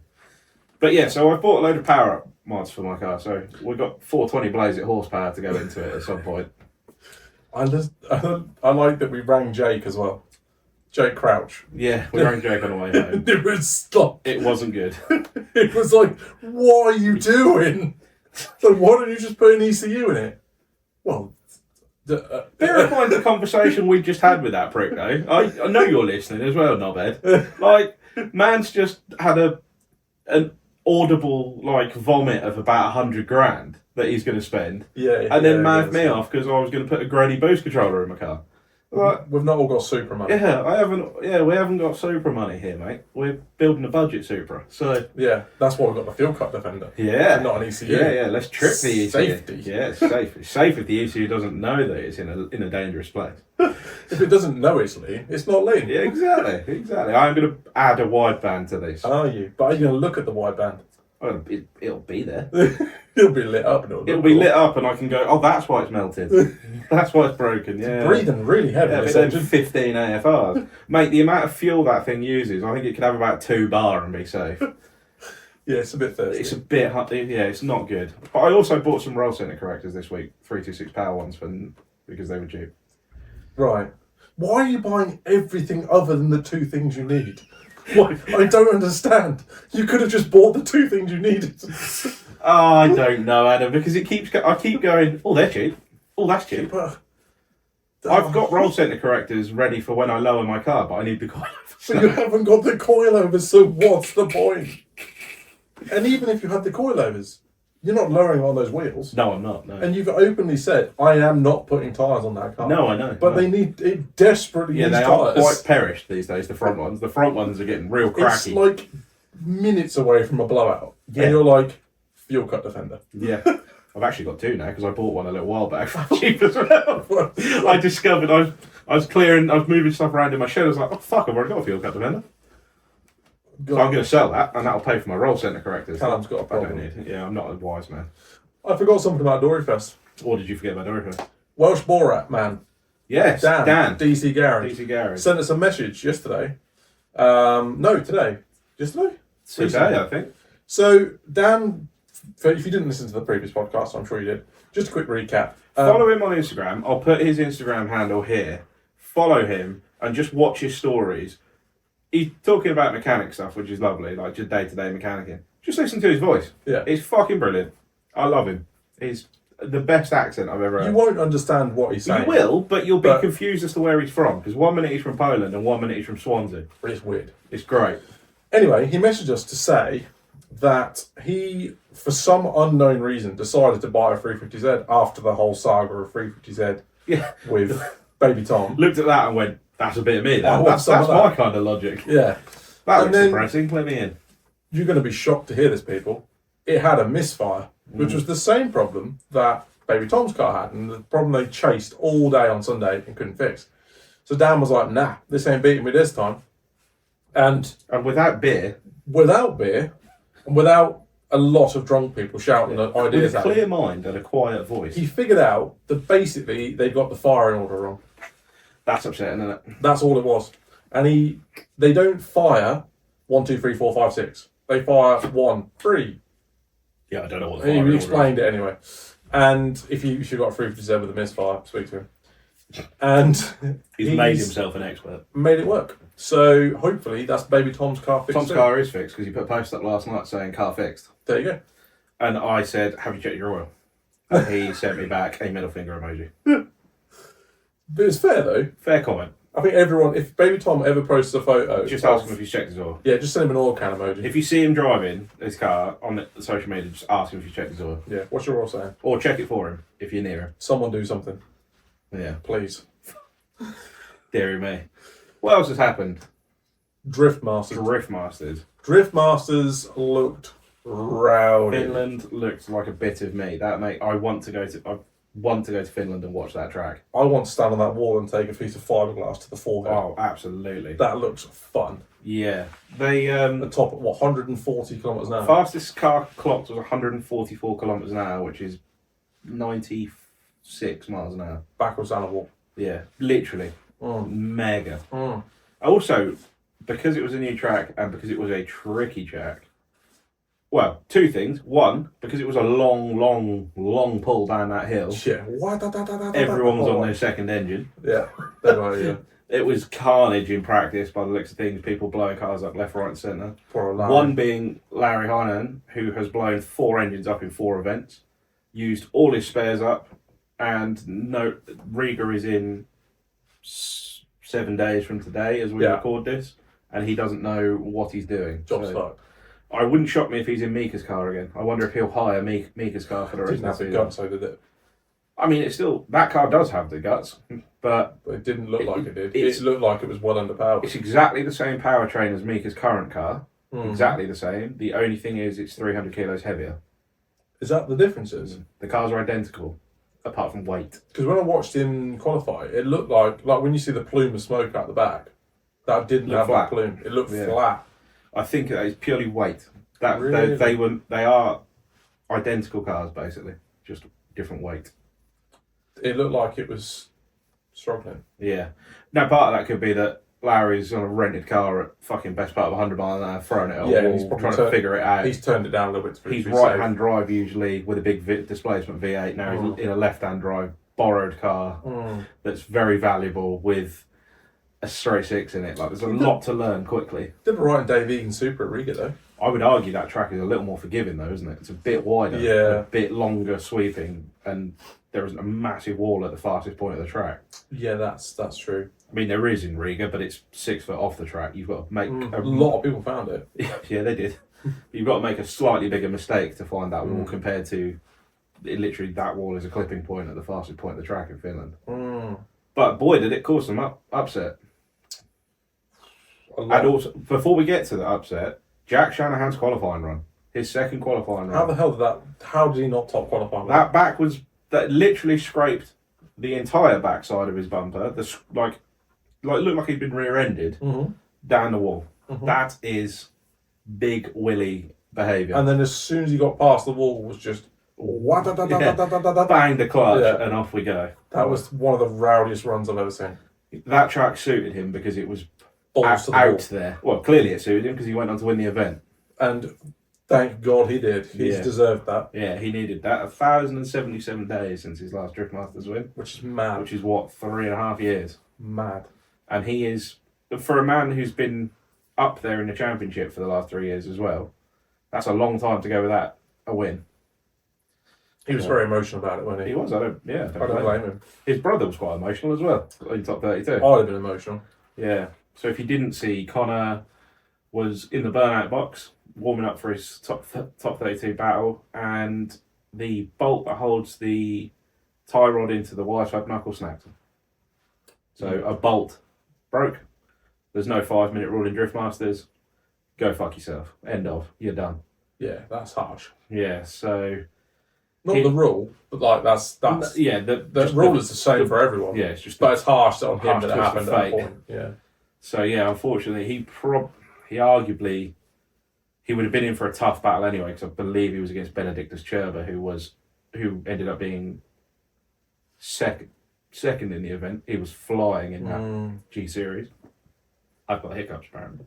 Speaker 1: But yeah, so I bought a load of power up mods for my car, so we've got 420 Blaze It horsepower to go into it at some point.
Speaker 2: I like that we rang Jake as well. Jake Crouch.
Speaker 1: Yeah, we rang Jake on the way home. It wasn't good.
Speaker 2: It was like, what are you doing? Like, why don't you just put an ECU in it? Well,
Speaker 1: bear in mind the conversation we just had with that prick, though. I know you're listening as well, knobhead. Like, man's just had an audible vomit of about 100 grand that he's going to spend.
Speaker 2: Yeah.
Speaker 1: And then math me off because I was going to put a Granny boost controller in my car. Like,
Speaker 2: we've not all got Supra money.
Speaker 1: Yeah, we haven't got Supra money here, mate. We're building a budget Supra, so
Speaker 2: yeah, that's why we've got the fuel cut defender.
Speaker 1: Yeah,
Speaker 2: not an ECU.
Speaker 1: Yeah. Let's trick the ECU.
Speaker 2: Safety.
Speaker 1: Yeah, it's safe. It's safe if the ECU doesn't know that it's in a dangerous place.
Speaker 2: If it doesn't know it's lean, it's not lean.
Speaker 1: Yeah, exactly. I'm going to add a wideband to this.
Speaker 2: Are you? But are you going to look at the wideband?
Speaker 1: Well, it'll be there.
Speaker 2: It'll be lit up. And
Speaker 1: it'll be lit up, and I can go, oh, that's why it's melted. That's why it's broken. Yeah,
Speaker 2: it's breathing really heavy.
Speaker 1: Yeah, it's 15 AFRs, mate. The amount of fuel that thing uses, I think it could have about 2 bar and be safe.
Speaker 2: Yeah, it's a bit thirsty.
Speaker 1: It's a bit hot. Yeah, it's not good. But I also bought some roll center correctors this week, 326 power ones, because they were cheap.
Speaker 2: Right. Why are you buying everything other than the 2 things you need? Why? I don't understand. You could have just bought the 2 things you needed.
Speaker 1: I don't know, Adam, because I keep going, oh, they're cheap. Oh, that's cheap. I've got roll center correctors ready for when I lower my car, but I need the coilovers.
Speaker 2: But you haven't got the coilovers, so what's the point? And even if you had the coilovers, you're not lowering on those wheels.
Speaker 1: No, I'm not. No.
Speaker 2: And you've openly said, I am not putting tyres on that car.
Speaker 1: No, I know.
Speaker 2: But they need it desperately.
Speaker 1: Yeah,
Speaker 2: needs
Speaker 1: they
Speaker 2: tyres.
Speaker 1: are quite perished these days, the front ones. The front ones are getting real cracky.
Speaker 2: It's like minutes away from a blowout. Yeah. And you're like, fuel cut defender.
Speaker 1: Yeah. I've actually got 2 now because I bought one a little while back for cheap as well. I discovered I was moving stuff around in my shed. I was like, oh fuck, I've already got a fuel cut defender. So I'm going to sell that, and that'll pay for my roll center correctors.
Speaker 2: Callum's got a problem.
Speaker 1: I don't need it. Yeah, I'm not a wise man.
Speaker 2: I forgot something about Doryfest.
Speaker 1: What did you forget about Doryfest?
Speaker 2: Welsh Borat man.
Speaker 1: Yes, Dan.
Speaker 2: DC Garage. Sent us a message yesterday. No, today. Yesterday?
Speaker 1: Today, I think.
Speaker 2: So Dan, if you didn't listen to the previous podcast, I'm sure you did. Just a quick recap.
Speaker 1: Follow him on Instagram. I'll put his Instagram handle here. Follow him and just watch his stories. He's talking about mechanic stuff, which is lovely, like just day-to-day mechanicking. Just listen to his voice.
Speaker 2: Yeah.
Speaker 1: It's fucking brilliant. I love him. He's the best accent I've ever heard.
Speaker 2: You won't understand what he's saying.
Speaker 1: You will, but you'll be confused as to where he's from, because 1 minute he's from Poland and 1 minute he's from Swansea.
Speaker 2: It's weird.
Speaker 1: It's great.
Speaker 2: Anyway, he messaged us to say that he, for some unknown reason, decided to buy a 350Z after the whole saga of 350Z with Baby Tom.
Speaker 1: Looked at that and went, that's a bit of me. That's my kind of logic.
Speaker 2: Yeah.
Speaker 1: That looks depressing. Let me in.
Speaker 2: You're going to be shocked to hear this, people. It had a misfire, which was the same problem that Baby Tom's car had, and the problem they chased all day on Sunday and couldn't fix. So Dan was like, nah, this ain't beating me this time. And
Speaker 1: without beer,
Speaker 2: and without a lot of drunk people shouting ideas
Speaker 1: with a
Speaker 2: at
Speaker 1: clear
Speaker 2: him.
Speaker 1: mind and a quiet voice.
Speaker 2: He figured out that basically they got the firing order wrong.
Speaker 1: That's upsetting, isn't it?
Speaker 2: That's all it was. And they don't fire 1, 2, 3, 4, 5, 6. They fire 1, 3.
Speaker 1: Yeah, I don't know what the firing
Speaker 2: He
Speaker 1: order
Speaker 2: explained it anyway. And if you got 357 with a misfire, speak to him. And
Speaker 1: he's made himself an expert.
Speaker 2: Made it work. So hopefully that's baby Tom's car fixed.
Speaker 1: Tom's car is fixed because he put a post up last night saying car fixed.
Speaker 2: There you go.
Speaker 1: And I said, have you checked your oil? And he sent me back a middle finger emoji.
Speaker 2: But it's fair though.
Speaker 1: Fair comment.
Speaker 2: I think everyone, if baby Tom ever posts a photo,
Speaker 1: Just ask him if he's checked his oil.
Speaker 2: Yeah, just send him an oil can emoji.
Speaker 1: If you see him driving his car on the social media, just ask him if he's checked his oil.
Speaker 2: Yeah, what's your oil saying?
Speaker 1: Or check it for him if you're near him.
Speaker 2: Someone do something.
Speaker 1: Yeah.
Speaker 2: Please.
Speaker 1: Deary me. What else has happened?
Speaker 2: Driftmasters.
Speaker 1: Driftmasters.
Speaker 2: Driftmasters looked rowdy.
Speaker 1: Finland looked like a bit of me. That mate, I want to go to Finland and watch that track.
Speaker 2: I want to stand on that wall and take a piece of fiberglass to the forehead.
Speaker 1: Oh, absolutely.
Speaker 2: That looks fun.
Speaker 1: Yeah. They
Speaker 2: The top at 140 kilometres an hour.
Speaker 1: fastest car clocked was 144 kilometres an hour, which is 96 miles an hour.
Speaker 2: Backwards down a wall.
Speaker 1: Yeah, literally.
Speaker 2: Mm.
Speaker 1: Mega.
Speaker 2: Mm.
Speaker 1: Also, because it was a new track and because it was a tricky track, well, two things. One, because it was a long pull down that hill.
Speaker 2: Yeah.
Speaker 1: Everyone was on their second engine.
Speaker 2: Yeah. They were, yeah.
Speaker 1: It was carnage in practice by the looks of things, people blowing cars up left, right and centre. One being Larry Heinen, who has blown 4 engines up in 4 events, used all his spares up, and Riga is in 7 days from today as we record this, and he doesn't know what he's doing.
Speaker 2: Job's fucked.
Speaker 1: I wouldn't shock me if he's in Mika's car again. I wonder if he'll hire Mika's car for the rest of the season.
Speaker 2: Didn't have the guts, so did it?
Speaker 1: I mean, it's still, that car does have the guts, but
Speaker 2: it didn't look like it did. It looked like it was well underpowered.
Speaker 1: It's exactly the same powertrain as Mika's current car. Exactly the same. The only thing is it's 300 kilos heavier.
Speaker 2: Is that the differences?
Speaker 1: The cars are identical, apart from weight.
Speaker 2: Because when I watched him qualify, it looked like when you see the plume of smoke out the back, that didn't have that plume. It looked flat.
Speaker 1: I think that is purely weight. That
Speaker 2: Really?
Speaker 1: they are identical cars basically, just different weight.
Speaker 2: It looked like it was struggling.
Speaker 1: Yeah. Now part of that could be that Larry's on a rented car at fucking best part of 100 miles an hour, throwing it at a wall,
Speaker 2: he's probably
Speaker 1: trying to figure it out.
Speaker 2: He's turned it down a little bit.
Speaker 1: He's right-hand drive usually with a big displacement V8. Now he's in a left-hand drive borrowed car that's very valuable with a straight 6 in it. Like there's a lot to learn quickly.
Speaker 2: Did right in Dave Egan Super at Riga though.
Speaker 1: I would argue that track is a little more forgiving though, isn't it? It's a bit wider, a bit longer sweeping, and there isn't a massive wall at the fastest point of the track.
Speaker 2: Yeah, that's true.
Speaker 1: I mean, there is in Riga, but it's 6 foot off the track. You've got to make
Speaker 2: a lot of people found it.
Speaker 1: Yeah, they did. You've got to make a slightly bigger mistake to find that wall compared to literally that wall is a clipping point at the fastest point of the track in Finland. But boy, did it cause some upset. And also, before we get to the upset, Jack Shanahan's qualifying run, his second qualifying run.
Speaker 2: How the hell did that? How did he not top qualify?
Speaker 1: That literally scraped the entire backside of his bumper. Like looked like he'd been rear-ended down the wall. That is big willy behaviour.
Speaker 2: And then as soon as he got past the wall, was just
Speaker 1: bang the clutch and off we go.
Speaker 2: That was one of the rowdiest runs I've ever seen.
Speaker 1: That track suited him because it was
Speaker 2: Balls
Speaker 1: out there. Well, clearly it suited him because he went on to win the event.
Speaker 2: And thank God he did. He's deserved that.
Speaker 1: Yeah, he needed that. 1,077 days since his last Driftmasters win.
Speaker 2: Which is mad.
Speaker 1: Which is what, 3.5 years?
Speaker 2: Mad.
Speaker 1: And he is, for a man who's been up there in the championship for the last 3 years as well, that's a long time to go without a win.
Speaker 2: He was very emotional about it, wasn't he?
Speaker 1: He was, I don't
Speaker 2: blame him.
Speaker 1: His brother was quite emotional as well, in top 32.
Speaker 2: I'd have been emotional.
Speaker 1: Yeah. So if you didn't see, Connor was in the burnout box, warming up for his top 32 battle, and the bolt that holds the tie rod into the wire side knuckle snapped. So a bolt broke. There's no 5-minute rule in Driftmasters. Go fuck yourself. End of. You're done.
Speaker 2: Yeah, that's harsh.
Speaker 1: Yeah, so...
Speaker 2: Not the rule, but like that's
Speaker 1: yeah.
Speaker 2: The rule is the same for everyone.
Speaker 1: Yeah, it's just.
Speaker 2: But it's harsh on him that it happened at that
Speaker 1: point.
Speaker 2: Yeah.
Speaker 1: So yeah, unfortunately, he arguably he would have been in for a tough battle anyway, because I believe he was against Benedictus Cherba, who ended up being second in the event. He was flying in that G Series. I've got hiccups apparently.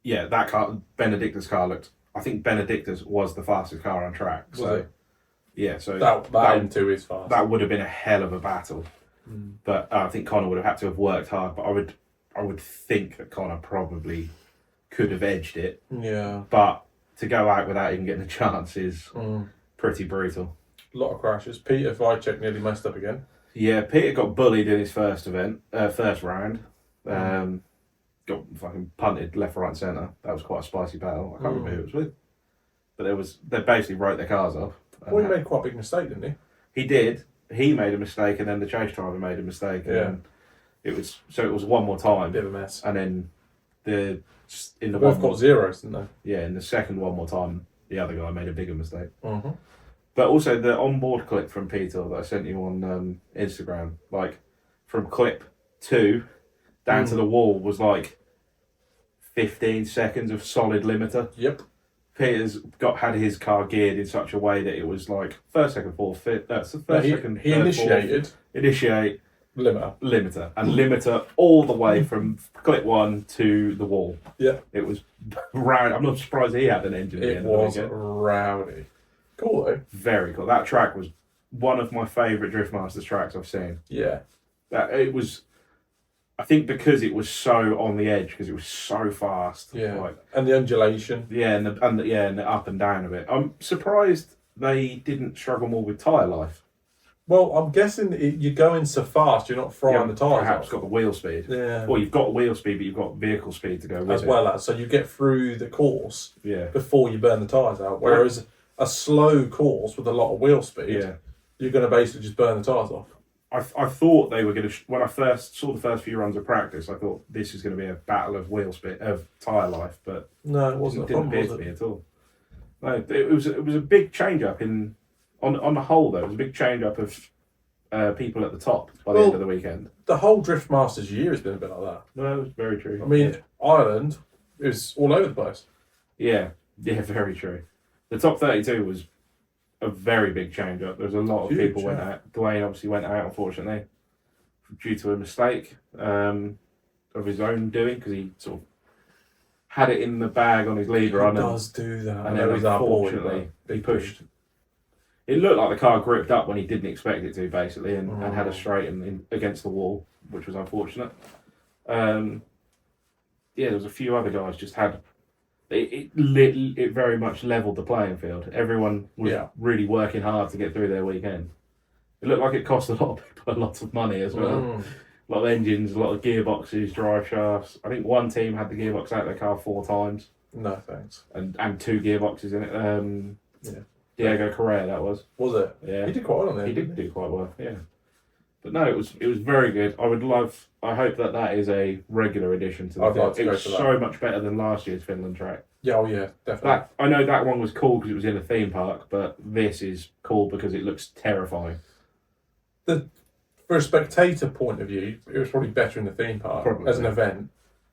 Speaker 1: Yeah, that car, Benedictus car looked. I think Benedictus was the fastest car on track. So yeah, so
Speaker 2: that M2 is fast.
Speaker 1: That would have been a hell of a battle. But I think Connor would have had to have worked hard. But I would think that Connor probably could have edged it.
Speaker 2: Yeah.
Speaker 1: But to go out without even getting a chance is pretty brutal.
Speaker 2: A lot of crashes. Peter Vicek nearly messed up again.
Speaker 1: Yeah, Peter got bullied in his first round. Got fucking punted left, right, and centre. That was quite a spicy battle. I can't remember who it was with. But they basically wrote their cars off.
Speaker 2: Well, he made quite a big mistake, didn't he?
Speaker 1: He did. He made a mistake, and then the chase driver made a mistake. And it was one more time.
Speaker 2: Bit of a mess.
Speaker 1: And then in the
Speaker 2: both got zeros, didn't they?
Speaker 1: Yeah, in the second one more time, the other guy made a bigger mistake.
Speaker 2: Mm-hmm.
Speaker 1: But also the onboard clip from Peter that I sent you on Instagram, like from clip 2 down to the wall was like 15 seconds of solid limiter.
Speaker 2: Yep.
Speaker 1: Peter's had his car geared in such a way that it was like first, second, fourth, fifth. That's the first, second.
Speaker 2: He initiated.
Speaker 1: Initiate.
Speaker 2: Limiter.
Speaker 1: And limiter all the way from clip 1 to the wall.
Speaker 2: Yeah.
Speaker 1: It was round. I'm not surprised he had an engine.
Speaker 2: It was rowdy. Cool though.
Speaker 1: Very cool. That track was one of my favourite Driftmasters tracks I've seen.
Speaker 2: Yeah.
Speaker 1: It was. I think because it was so on the edge, because it was so fast.
Speaker 2: Yeah. And the undulation.
Speaker 1: Yeah, and the up and down of it. I'm surprised they didn't struggle more with tyre life.
Speaker 2: Well, I'm guessing you're going so fast, you're not frying the tyres
Speaker 1: perhaps
Speaker 2: off.
Speaker 1: got the wheel speed.
Speaker 2: Yeah.
Speaker 1: Well, you've got wheel speed, but you've got vehicle speed to go with
Speaker 2: as well as, so you get through the course before you burn the tyres out. Whereas a slow course with a lot of wheel speed, you're going to basically just burn the tyres off.
Speaker 1: I thought they were going to. When I first saw the first few runs of practice, I thought this is going to be a battle of wheel speed, of tyre life, but
Speaker 2: no, it wasn't.
Speaker 1: It didn't appear to be at all. No, it was a big change up on the whole though. It was a big change up of people at the top by the end of the weekend.
Speaker 2: The whole Driftmasters year has been a bit like that.
Speaker 1: No, it was very true.
Speaker 2: I mean, Ireland is all over the place.
Speaker 1: Yeah, very true. The top 32 was a very big change up. There's a lot of people went out. Dwayne obviously went out, unfortunately, due to a mistake of his own doing, because he sort of had it in the bag on his lead run.
Speaker 2: He does do that.
Speaker 1: And then unfortunately, he pushed. It looked like the car gripped up when he didn't expect it to, basically, and had a straight in against the wall, which was unfortunate. There was a few other guys just had. It very much levelled the playing field. Everyone was really working hard to get through their weekend. It looked like it cost a lot of people a lot of money as well. A lot of engines, a lot of gearboxes, drive shafts. I think one team had the gearbox out of their car 4 times.
Speaker 2: No thanks.
Speaker 1: And 2 gearboxes in it. Diego Correa, that was.
Speaker 2: Was it?
Speaker 1: Yeah.
Speaker 2: He did quite well on there.
Speaker 1: He did do quite well, yeah. But no, it was very good. I hope that is a regular addition to the
Speaker 2: I'd like to
Speaker 1: it
Speaker 2: go
Speaker 1: was
Speaker 2: to that.
Speaker 1: so much better than last year's Finland track.
Speaker 2: Yeah, definitely.
Speaker 1: I know that one was cool because it was in a theme park, but this is cool because it looks terrifying.
Speaker 2: For a spectator point of view, it was probably better in the theme park as an event.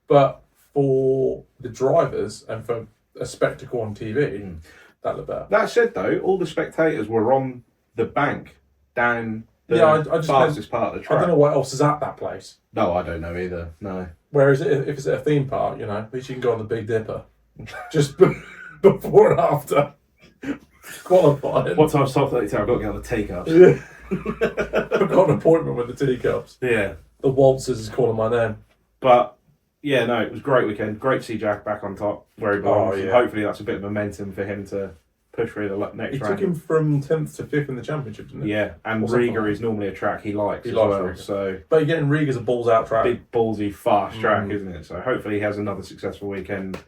Speaker 2: But for the drivers and for a spectacle on TV, that looked better.
Speaker 1: That said, though, all the spectators were on the bank down the fastest part of the track.
Speaker 2: I don't know what else is at that place.
Speaker 1: No, I don't know either. No.
Speaker 2: Whereas if it's at a theme park, at least you can go on the Big Dipper just before and after qualifying.
Speaker 1: What time's top 32? I've got to get on the teacups.
Speaker 2: I've got an appointment with the teacups.
Speaker 1: Yeah.
Speaker 2: The waltzers is calling my name.
Speaker 1: But yeah, no, it was a great weekend. Great to see Jack back on top where he belongs. Hopefully that's a bit of momentum for him to push through the next round.
Speaker 2: He took him from 10th to 5th in the championship, didn't he?
Speaker 1: Yeah, and Riga is normally a track he likes as well.
Speaker 2: Riga.
Speaker 1: So,
Speaker 2: but again, Riga's a balls out track.
Speaker 1: Big ballsy, fast track, isn't it? So hopefully he has another successful weekend.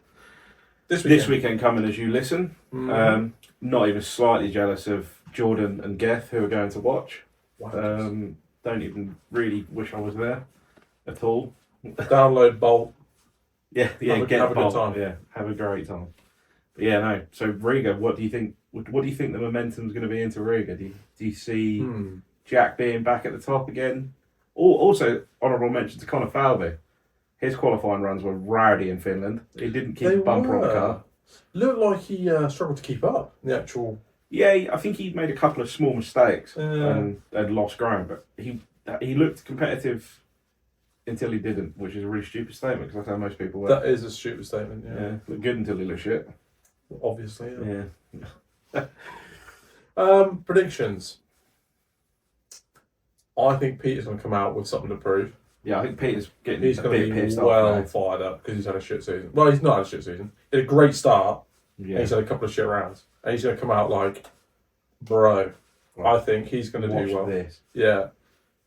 Speaker 2: This
Speaker 1: weekend coming as you listen. Not even slightly jealous of Jordan and Geth who are going to watch. Don't even really wish I was there at all.
Speaker 2: Download Bolt.
Speaker 1: Get Bolt. Have a good time. Yeah, have a great time. But yeah, no. So Riga, what do you think? What do you think the momentum's going to be into Riga? Do you see Jack being back at the top again? Also, honourable mention to Connor Falvey. His qualifying runs were rowdy in Finland. He didn't keep
Speaker 2: They
Speaker 1: a bumper on the
Speaker 2: were.
Speaker 1: car.
Speaker 2: Looked like he struggled to keep up the actual.
Speaker 1: Yeah, I think he made a couple of small mistakes
Speaker 2: Yeah.
Speaker 1: and had lost ground, but he looked competitive until he didn't, which is a really stupid statement because that's how most people were.
Speaker 2: That is a stupid statement. Yeah.
Speaker 1: Looked good until he looked shit.
Speaker 2: Obviously.
Speaker 1: Yeah.
Speaker 2: Predictions. I think Peter's going to come out with something to prove.
Speaker 1: Yeah, I think Peter's getting
Speaker 2: He's
Speaker 1: a
Speaker 2: going
Speaker 1: bit
Speaker 2: to be
Speaker 1: pissed
Speaker 2: well
Speaker 1: off now.
Speaker 2: fired up because he's had a shit season. Well, he's not had a shit season. He had a great start.
Speaker 1: Yeah.
Speaker 2: And he's had a couple of shit rounds. And he's going to come out like, bro.
Speaker 1: Right.
Speaker 2: I think he's going to do well.
Speaker 1: This.
Speaker 2: Yeah.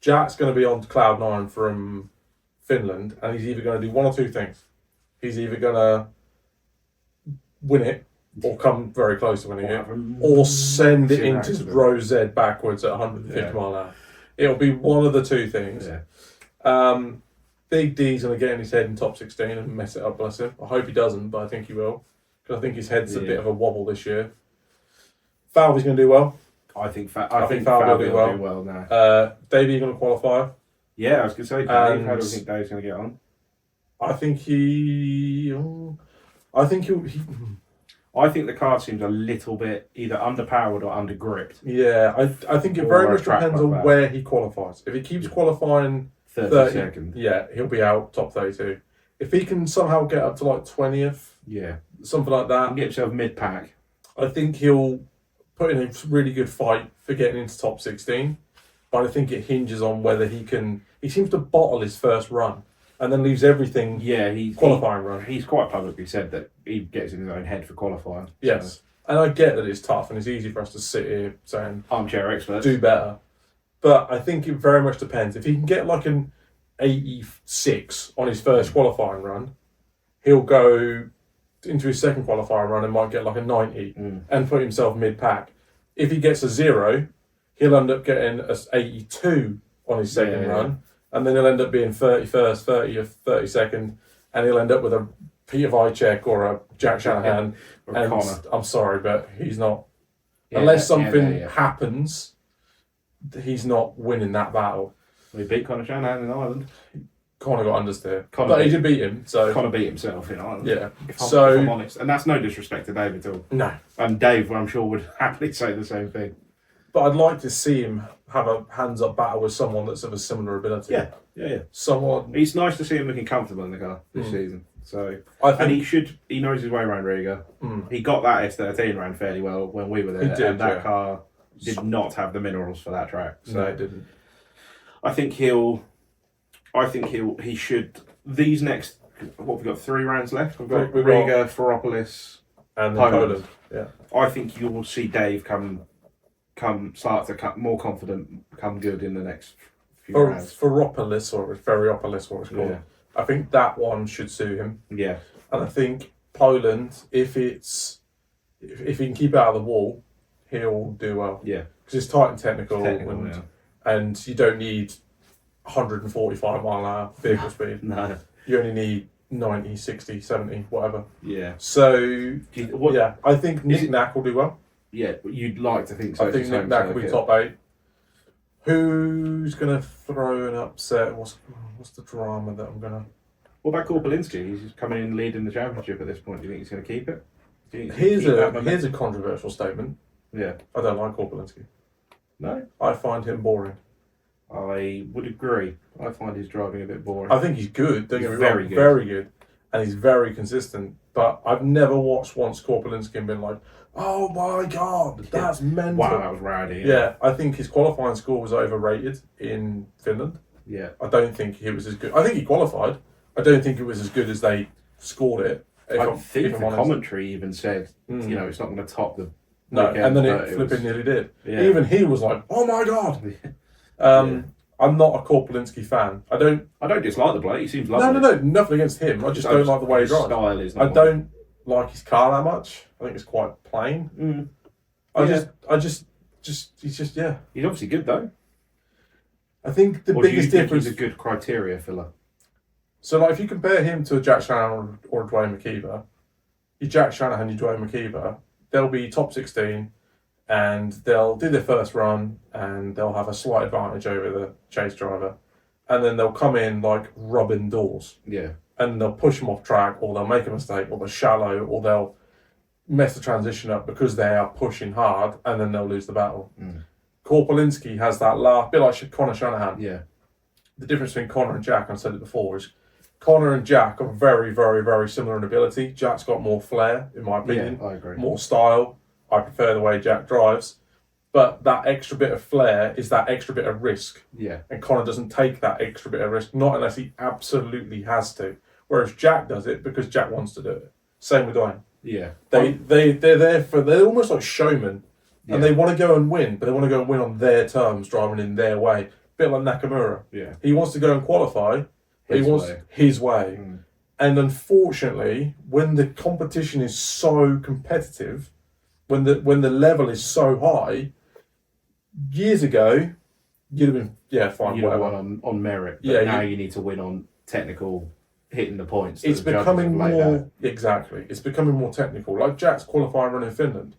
Speaker 2: Jack's going to be on cloud 9 from Finland, and he's either going to do one or two things. He's either going to win it, or come very close to winning it, or send it into row Z backwards at 150 mile an hour. It'll be one of the two things.
Speaker 1: Yeah.
Speaker 2: Big D's going to get in his head in top 16 and mess it up, bless him. I hope he doesn't, but I think he will. Because I think his head's a bit of a wobble this year. Falvey's going to do well.
Speaker 1: I think
Speaker 2: Falvey
Speaker 1: Falvey
Speaker 2: will
Speaker 1: do well now.
Speaker 2: Davey going to qualify.
Speaker 1: Yeah, I was going to say, Dave, how do you think Dave's going to get on?
Speaker 2: I think he'll.
Speaker 1: I think the car seems a little bit either underpowered or undergripped.
Speaker 2: Yeah, I think it
Speaker 1: Or
Speaker 2: very
Speaker 1: a
Speaker 2: much
Speaker 1: track
Speaker 2: depends
Speaker 1: like
Speaker 2: on
Speaker 1: that.
Speaker 2: where he qualifies. If he keeps qualifying
Speaker 1: 30 seconds.
Speaker 2: yeah, he'll be out top 32. If he can somehow get up to like 20th,
Speaker 1: Yeah.
Speaker 2: something like that,
Speaker 1: Get himself mid-pack.
Speaker 2: I think he'll put in a really good fight for getting into top 16. But I think it hinges on whether he can. He seems to bottle his first run and then leaves everything qualifying run.
Speaker 1: He's quite publicly said that he gets in his own head for qualifying.
Speaker 2: Yes.
Speaker 1: So.
Speaker 2: And I get that it's tough and it's easy for us to sit here saying,
Speaker 1: Armchair expert.
Speaker 2: do better. But I think it very much depends. If he can get like an 86 on his first qualifying run, he'll go into his second qualifying run and might get like a 90 and put himself mid-pack. If he gets a 0, he'll end up getting a 82 on his second run, and then he'll end up being 31st, 30th, 32nd, and he'll end up with a Peter Vicek or a Jack Shanahan.
Speaker 1: Or
Speaker 2: and
Speaker 1: Connor.
Speaker 2: I'm sorry, but he's not.
Speaker 1: Yeah,
Speaker 2: unless something
Speaker 1: yeah.
Speaker 2: happens, he's not winning that battle.
Speaker 1: We beat Connor Shanahan in Ireland.
Speaker 2: Connor got understeer.
Speaker 1: Connor
Speaker 2: But he
Speaker 1: beat-
Speaker 2: did beat him, so.
Speaker 1: Connor beat himself in Ireland.
Speaker 2: Yeah.
Speaker 1: If
Speaker 2: So.
Speaker 1: I'm honest. And that's no disrespect to Dave at all.
Speaker 2: No.
Speaker 1: And Dave, I'm sure, would happily say the same thing.
Speaker 2: But I'd like to see him have a hands-up battle with someone that's of a similar ability.
Speaker 1: Yeah.
Speaker 2: Someone.
Speaker 1: It's nice to see him looking comfortable in the car this season. So,
Speaker 2: I
Speaker 1: and
Speaker 2: think.
Speaker 1: he knows his way around Riga.
Speaker 2: Mm.
Speaker 1: He got that S13 ran fairly well when we were there.
Speaker 2: He did,
Speaker 1: and that
Speaker 2: yeah.
Speaker 1: car did not have the minerals for that track. So
Speaker 2: No, it didn't.
Speaker 1: I think he should. These next, what we've got 3 rounds left. We've got
Speaker 2: We've
Speaker 1: Riga, Ferropolis,
Speaker 2: And then
Speaker 1: Poland.
Speaker 2: Poland. Yeah.
Speaker 1: I think you will see Dave start to come more confident, come good in the next few rounds.
Speaker 2: Ferropolis or Ferropolis, what it's called.
Speaker 1: Yeah.
Speaker 2: I think that one should suit him.
Speaker 1: Yeah.
Speaker 2: And I think Poland, if he can keep out of the wall, he'll do well.
Speaker 1: Yeah.
Speaker 2: Because it's tight and technical,
Speaker 1: Technical, yeah.
Speaker 2: and you don't need 145 mile an hour vehicle speed.
Speaker 1: No.
Speaker 2: You only need 90, 60, 70, whatever.
Speaker 1: Yeah.
Speaker 2: So, yeah, I think Nick
Speaker 1: it-
Speaker 2: Knack will do well.
Speaker 1: Yeah, you'd like to think so.
Speaker 2: I think Nick Knack will be top 8. Who's going to throw an upset? What's the drama that I'm going to...
Speaker 1: What about Korpolinski? He's just coming in leading the championship at this point. Do you think he's going to keep it? Do you think he's
Speaker 2: Here's
Speaker 1: gonna keep that
Speaker 2: a
Speaker 1: momentum?
Speaker 2: controversial statement.
Speaker 1: Yeah.
Speaker 2: I don't like Korpolinski.
Speaker 1: No?
Speaker 2: I find him boring.
Speaker 1: I would agree. I find his driving a bit boring.
Speaker 2: I think he's good. Don't
Speaker 1: He's
Speaker 2: get me wrong,
Speaker 1: very good.
Speaker 2: very good, and he's very consistent. But I've never watched once Korpolinski and been like, "Oh my god, that's mental!"
Speaker 1: Wow, that was rowdy.
Speaker 2: Yeah, I think his qualifying score was overrated in Finland.
Speaker 1: Yeah.
Speaker 2: I don't think he was as good. I think he qualified. I don't think it was as good as they scored it.
Speaker 1: I think the commentary even said,
Speaker 2: Mm.
Speaker 1: you know, it's not going to top the.
Speaker 2: No,
Speaker 1: weekend,
Speaker 2: and then
Speaker 1: but
Speaker 2: it flipping nearly did.
Speaker 1: Yeah.
Speaker 2: Even he was like, "Oh my god."
Speaker 1: Yeah.
Speaker 2: I'm not a Korpolinski fan. I don't
Speaker 1: dislike the bloke. He seems lovely.
Speaker 2: No, nothing against him. I just don't like the way he drives.
Speaker 1: Style is.
Speaker 2: I don't like his car that much. I think it's quite plain.
Speaker 1: Mm.
Speaker 2: He's just yeah.
Speaker 1: He's obviously good though.
Speaker 2: I think the
Speaker 1: Or do you
Speaker 2: biggest
Speaker 1: think
Speaker 2: difference.
Speaker 1: he's a good criteria filler.
Speaker 2: So like, if you compare him to a Jack Shanahan or a Dwayne McKeever, you Jack Shanahan, you Dwayne McKeever, they'll be top 16, and they'll do their first run, and they'll have a slight advantage over the chase driver, and then they'll come in like rubbing doors.
Speaker 1: Yeah.
Speaker 2: and they'll push them off track, or they'll make a mistake, or they're shallow, or they'll mess the transition up because they are pushing hard, and then they'll lose the battle. Korpolinski has that last bit like Connor Shanahan.
Speaker 1: Yeah.
Speaker 2: The difference between Connor and Jack, I've said it before, is Connor and Jack are very, very, very similar in ability. Jack's got more flair, in my opinion.
Speaker 1: Yeah, I agree.
Speaker 2: More style. I prefer the way Jack drives. But that extra bit of flair is that extra bit of risk.
Speaker 1: Yeah.
Speaker 2: And Connor doesn't take that extra bit of risk, not unless he absolutely has to. Whereas Jack does it because Jack wants to do it. Same with Dwayne.
Speaker 1: Yeah.
Speaker 2: They're there they're almost like showmen. And they want to go and win, but they want to go and win on their terms, driving in their way. Bit like Nakamura.
Speaker 1: Yeah.
Speaker 2: He wants to go and qualify, but he wants his way. And unfortunately, when the competition is so competitive, when the level is so high, years ago, you'd have been fine,
Speaker 1: You'd have
Speaker 2: whatever.
Speaker 1: won on merit. But now you need to win on technical, hitting the points.
Speaker 2: It's becoming more It's becoming more technical. Like Jack's qualifying run in Finland.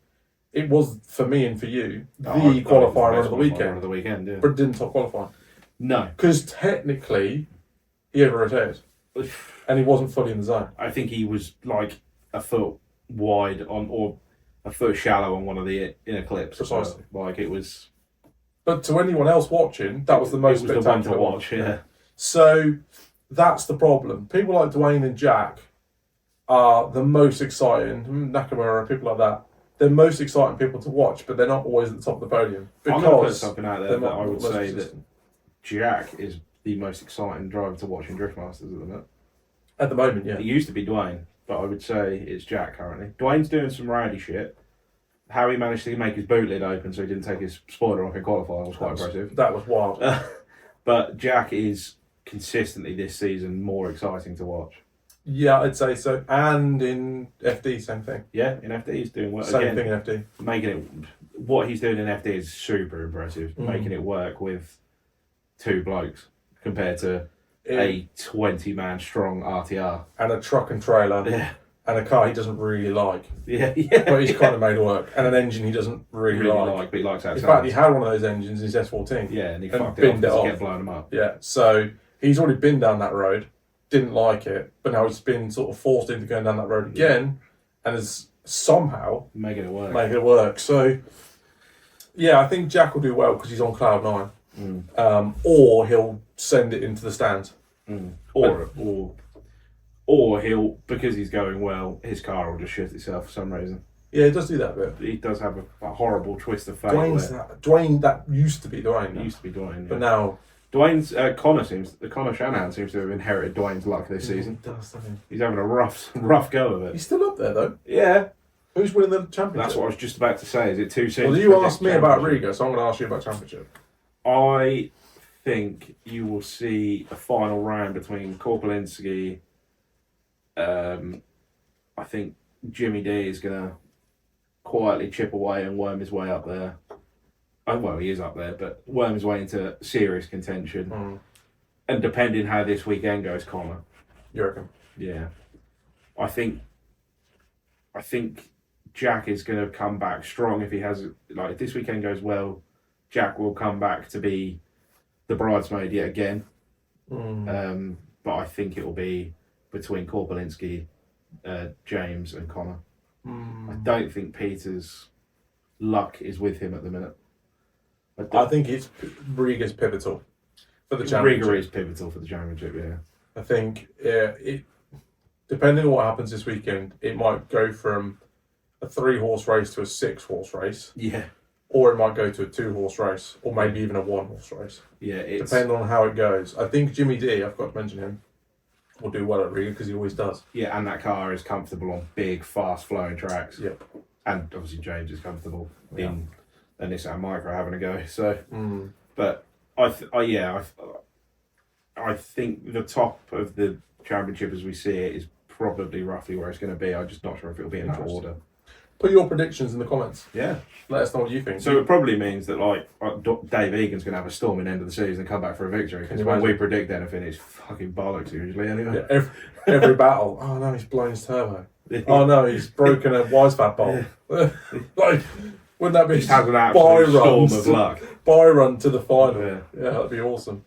Speaker 2: It was, for me and for you, the qualifying run of the weekend.
Speaker 1: Yeah.
Speaker 2: But it didn't top qualify.
Speaker 1: No.
Speaker 2: Because technically, he overrotated. And he wasn't fully in the zone.
Speaker 1: I think he was like a foot wide on, or a foot shallow on one of the inner clips.
Speaker 2: Precisely.
Speaker 1: Like it was.
Speaker 2: But to anyone else watching, that was the most spectacular
Speaker 1: one to watch. Yeah.
Speaker 2: So that's the problem. People like Dwayne and Jack are the most exciting. Nakamura, people like that. They're most exciting people to watch, but they're not always at the top of the podium.
Speaker 1: I'm going to put something out there that I would say
Speaker 2: consistent.
Speaker 1: that Jack is the most exciting driver to watch in Driftmasters at the minute.
Speaker 2: At the moment, yeah.
Speaker 1: It used to be Dwayne, but I would say it's Jack currently. Dwayne's doing some rowdy shit. How he managed to make his boot lid open so he didn't take his spoiler off in qualifying was quite impressive.
Speaker 2: That was wild.
Speaker 1: But Jack is consistently this season more exciting to watch.
Speaker 2: Yeah, I'd say so. And in FD, same thing.
Speaker 1: Yeah, in FD he's doing well.
Speaker 2: Same thing in FD.
Speaker 1: Making it, what he's doing in FD is super impressive. Making it work with two blokes compared to a 20-man strong RTR.
Speaker 2: And a truck and trailer.
Speaker 1: Yeah.
Speaker 2: And a car he doesn't really like.
Speaker 1: Yeah.
Speaker 2: But he's kind of made it work. And an engine he doesn't really like.
Speaker 1: But he likes that.
Speaker 2: In fact, he had one of those engines in his S14.
Speaker 1: Yeah, and he fucked it off to get blown him up.
Speaker 2: Yeah, so he's already been down that road, didn't like it, but now he's been sort of forced into going down that road again, and has somehow
Speaker 1: making it
Speaker 2: work. So, yeah, I think Jack will do well because he's on cloud nine. Or he'll send it into the stands.
Speaker 1: Or he'll, because he's going well, his car will just shift itself for some reason.
Speaker 2: Yeah, he does do that a bit.
Speaker 1: He does have a horrible twist of fate.
Speaker 2: Dwayne, that used to be Dwayne.
Speaker 1: Used to be Dwayne, yeah.
Speaker 2: But now
Speaker 1: Dwayne's Connor Shanahan seems to have inherited Dwayne's luck this season.
Speaker 2: He does, doesn't he?
Speaker 1: He's having a rough go of it.
Speaker 2: He's still up there though.
Speaker 1: Yeah.
Speaker 2: Who's winning the championship?
Speaker 1: That's what I was just about to say. Is it too soon?
Speaker 2: Well, you asked me about Riga, so I'm going to ask you about championship.
Speaker 1: I think you will see a final round between Korpolinski. I think Jimmy D is going to quietly chip away and worm his way up there. Oh, well, he is up there, but worm his way into serious contention. And depending how this weekend goes, Connor.
Speaker 2: You reckon?
Speaker 1: Yeah. I think Jack is going to come back strong if he has, like, if this weekend goes well, Jack will come back to be the bridesmaid yet again. But I think it will be between Korpolinski, James and Connor. I don't think Peter's luck is with him at the minute.
Speaker 2: I think Riga's pivotal for the championship.
Speaker 1: Riga is pivotal for the championship, yeah.
Speaker 2: I think depending on what happens this weekend, it might go from a 3-horse race to a 6-horse race.
Speaker 1: Yeah.
Speaker 2: Or it might go to a 2-horse race, or maybe even a 1-horse race.
Speaker 1: Yeah,
Speaker 2: depending on how it goes. I think Jimmy D, I forgot to mention him, will do well at Riga because he always does.
Speaker 1: Yeah, and that car is comfortable on big, fast-flowing tracks.
Speaker 2: Yep.
Speaker 1: And obviously James is comfortable in a Nissan Micro having a go. So, but I think the top of the championship as we see it is probably roughly where it's going to be. I'm just not sure if it'll be in that order.
Speaker 2: Put your predictions in the comments.
Speaker 1: Yeah.
Speaker 2: Let us know what you think.
Speaker 1: So it probably means that like Dave Egan's going to have a storming end of the season and come back for a victory. Because when we predict anything, it's fucking bollocks usually anyway.
Speaker 2: Yeah, every battle. Oh no, he's blown his turbo. Oh no, he's broken a Wisefab bolt. Like, wouldn't that be
Speaker 1: just have an absolute storm of luck?
Speaker 2: Buy run to the final. Yeah, that'd be awesome.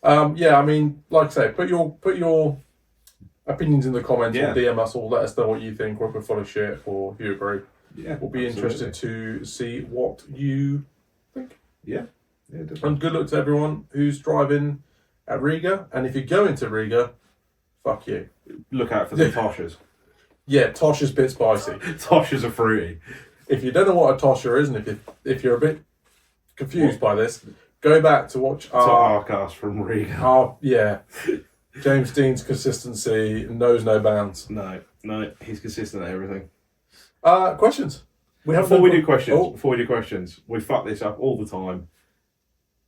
Speaker 2: I mean, like I say, put your Opinions in the comments
Speaker 1: Yeah.
Speaker 2: or DM us or let us know what you think, or if we're full of shit or if you agree.
Speaker 1: Yeah,
Speaker 2: We'll be interested to see what you think.
Speaker 1: Yeah, definitely.
Speaker 2: And good luck to everyone who's driving at Riga. And if you're going to Riga, fuck you.
Speaker 1: Look out for the Toshas.
Speaker 2: Yeah, Tosh is a bit spicy.
Speaker 1: Toshas are fruity.
Speaker 2: If you don't know what a Tosha is, and if you're a bit confused by this, go back to watch
Speaker 1: our cast from Riga.
Speaker 2: James Dean's consistency knows no bounds.
Speaker 1: No, he's consistent at everything.
Speaker 2: Questions.
Speaker 1: Before we do questions, we fuck this up all the time.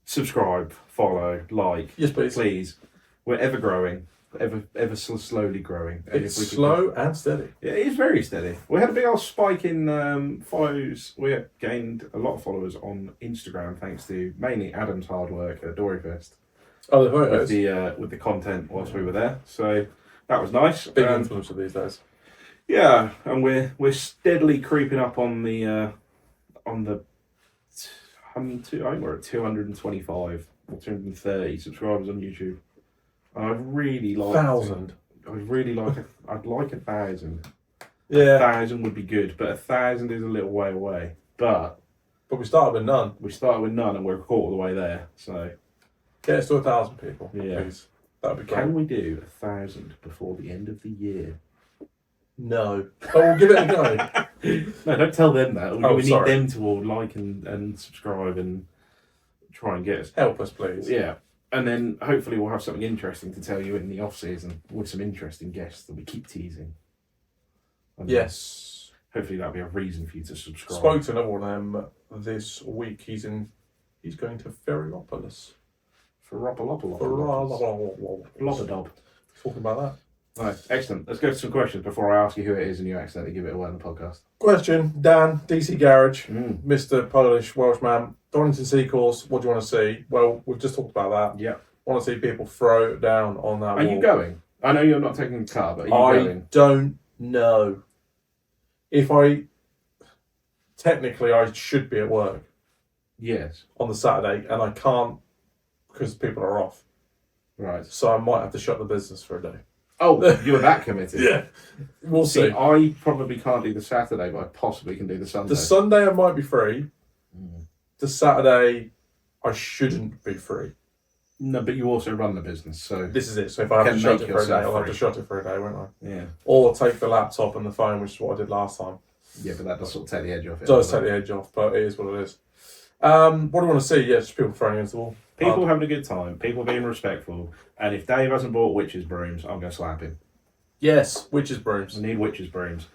Speaker 1: Subscribe, follow, like.
Speaker 2: Yes, please.
Speaker 1: Please. We're ever growing, ever slowly growing. And
Speaker 2: It's slow and steady.
Speaker 1: Yeah, it is very steady. We had a big old spike in follows. We have gained a lot of followers on Instagram thanks to mainly Adam's hard work at Doryfest.
Speaker 2: Oh, the photos.
Speaker 1: With the content whilst we were there, so that was nice.
Speaker 2: Big influencer these days.
Speaker 1: Yeah, and we're steadily creeping up on the I think we're at 225 or 230 subscribers on YouTube. And I'd really like
Speaker 2: 1,000.
Speaker 1: I'd like 1,000.
Speaker 2: Yeah.
Speaker 1: 1,000 would be good, but 1,000 is a little way away. But
Speaker 2: we started with none.
Speaker 1: We started with none, and we're a quarter of the way there. So
Speaker 2: get us to 1,000 people,
Speaker 1: yeah.
Speaker 2: please. That'd be great.
Speaker 1: Can we do 1,000 before the end of the year?
Speaker 2: No. Oh, we'll give it a go.
Speaker 1: No, don't tell them that. We need
Speaker 2: sorry.
Speaker 1: them to all like and subscribe and try and get us.
Speaker 2: Help us, please.
Speaker 1: Yeah. And then hopefully we'll have something interesting to tell you in the off season with some interesting guests that we keep teasing. And
Speaker 2: yes.
Speaker 1: Hopefully that'll be a reason for you to subscribe.
Speaker 2: Spoke to another one of them this week. He's going to Ferropolis.
Speaker 1: Ferropolis.
Speaker 2: Lobodob. Talking about that.
Speaker 1: Right, excellent. Let's go to some questions before I ask you who it is and you accidentally give it away on the podcast.
Speaker 2: Question, Dan, DC Garage, Mr. Polish Welshman, Donnington Seacourse, what do you want to see? Well, we've just talked about that.
Speaker 1: Yeah.
Speaker 2: Want to see people throw down on that wall.
Speaker 1: Are you going? I know you're not taking the car, but are you going?
Speaker 2: I don't know. Technically, I should be at work.
Speaker 1: Yes.
Speaker 2: On the Saturday, and I can't because people are off.
Speaker 1: Right.
Speaker 2: So I might have to shut the business for a day.
Speaker 1: Oh, you're that committed?
Speaker 2: Yeah. We'll see.
Speaker 1: I probably can't do the Saturday, but I possibly can do the Sunday.
Speaker 2: The Sunday I might be free. The Saturday I shouldn't be free.
Speaker 1: No, but you also run the business, so...
Speaker 2: This is it. So if I have to shut it for a day, I'll have to shut it for a day, won't I?
Speaker 1: Yeah.
Speaker 2: Or take the laptop and the phone, which is what I did last time.
Speaker 1: Yeah, but that does sort of take the edge off it.
Speaker 2: It does take the edge off, but it is what it is. What do you want to see? Yeah, just people throwing against the wall.
Speaker 1: People having a good time, people being respectful, and if Dave hasn't bought witches' brooms, I'm going to slap him.
Speaker 2: Yes, witches' brooms.
Speaker 1: I need witches' brooms.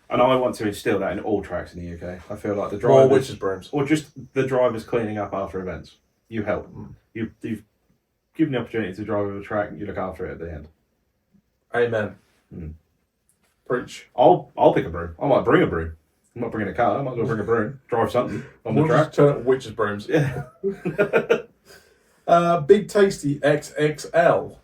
Speaker 1: And I want to instill that in all tracks in the UK. I feel like the
Speaker 2: More
Speaker 1: drivers...
Speaker 2: witches' brooms.
Speaker 1: Or just the drivers cleaning up after events. You help. You've given the opportunity to drive over the track, and you look after it at the end.
Speaker 2: Amen. Preach.
Speaker 1: I'll pick a broom. I might bring a broom. I'm not bringing a car. I might as well bring a broom. Drive something on the track.
Speaker 2: Just turn up witches' brooms.
Speaker 1: Yeah.
Speaker 2: Big Tasty XXL.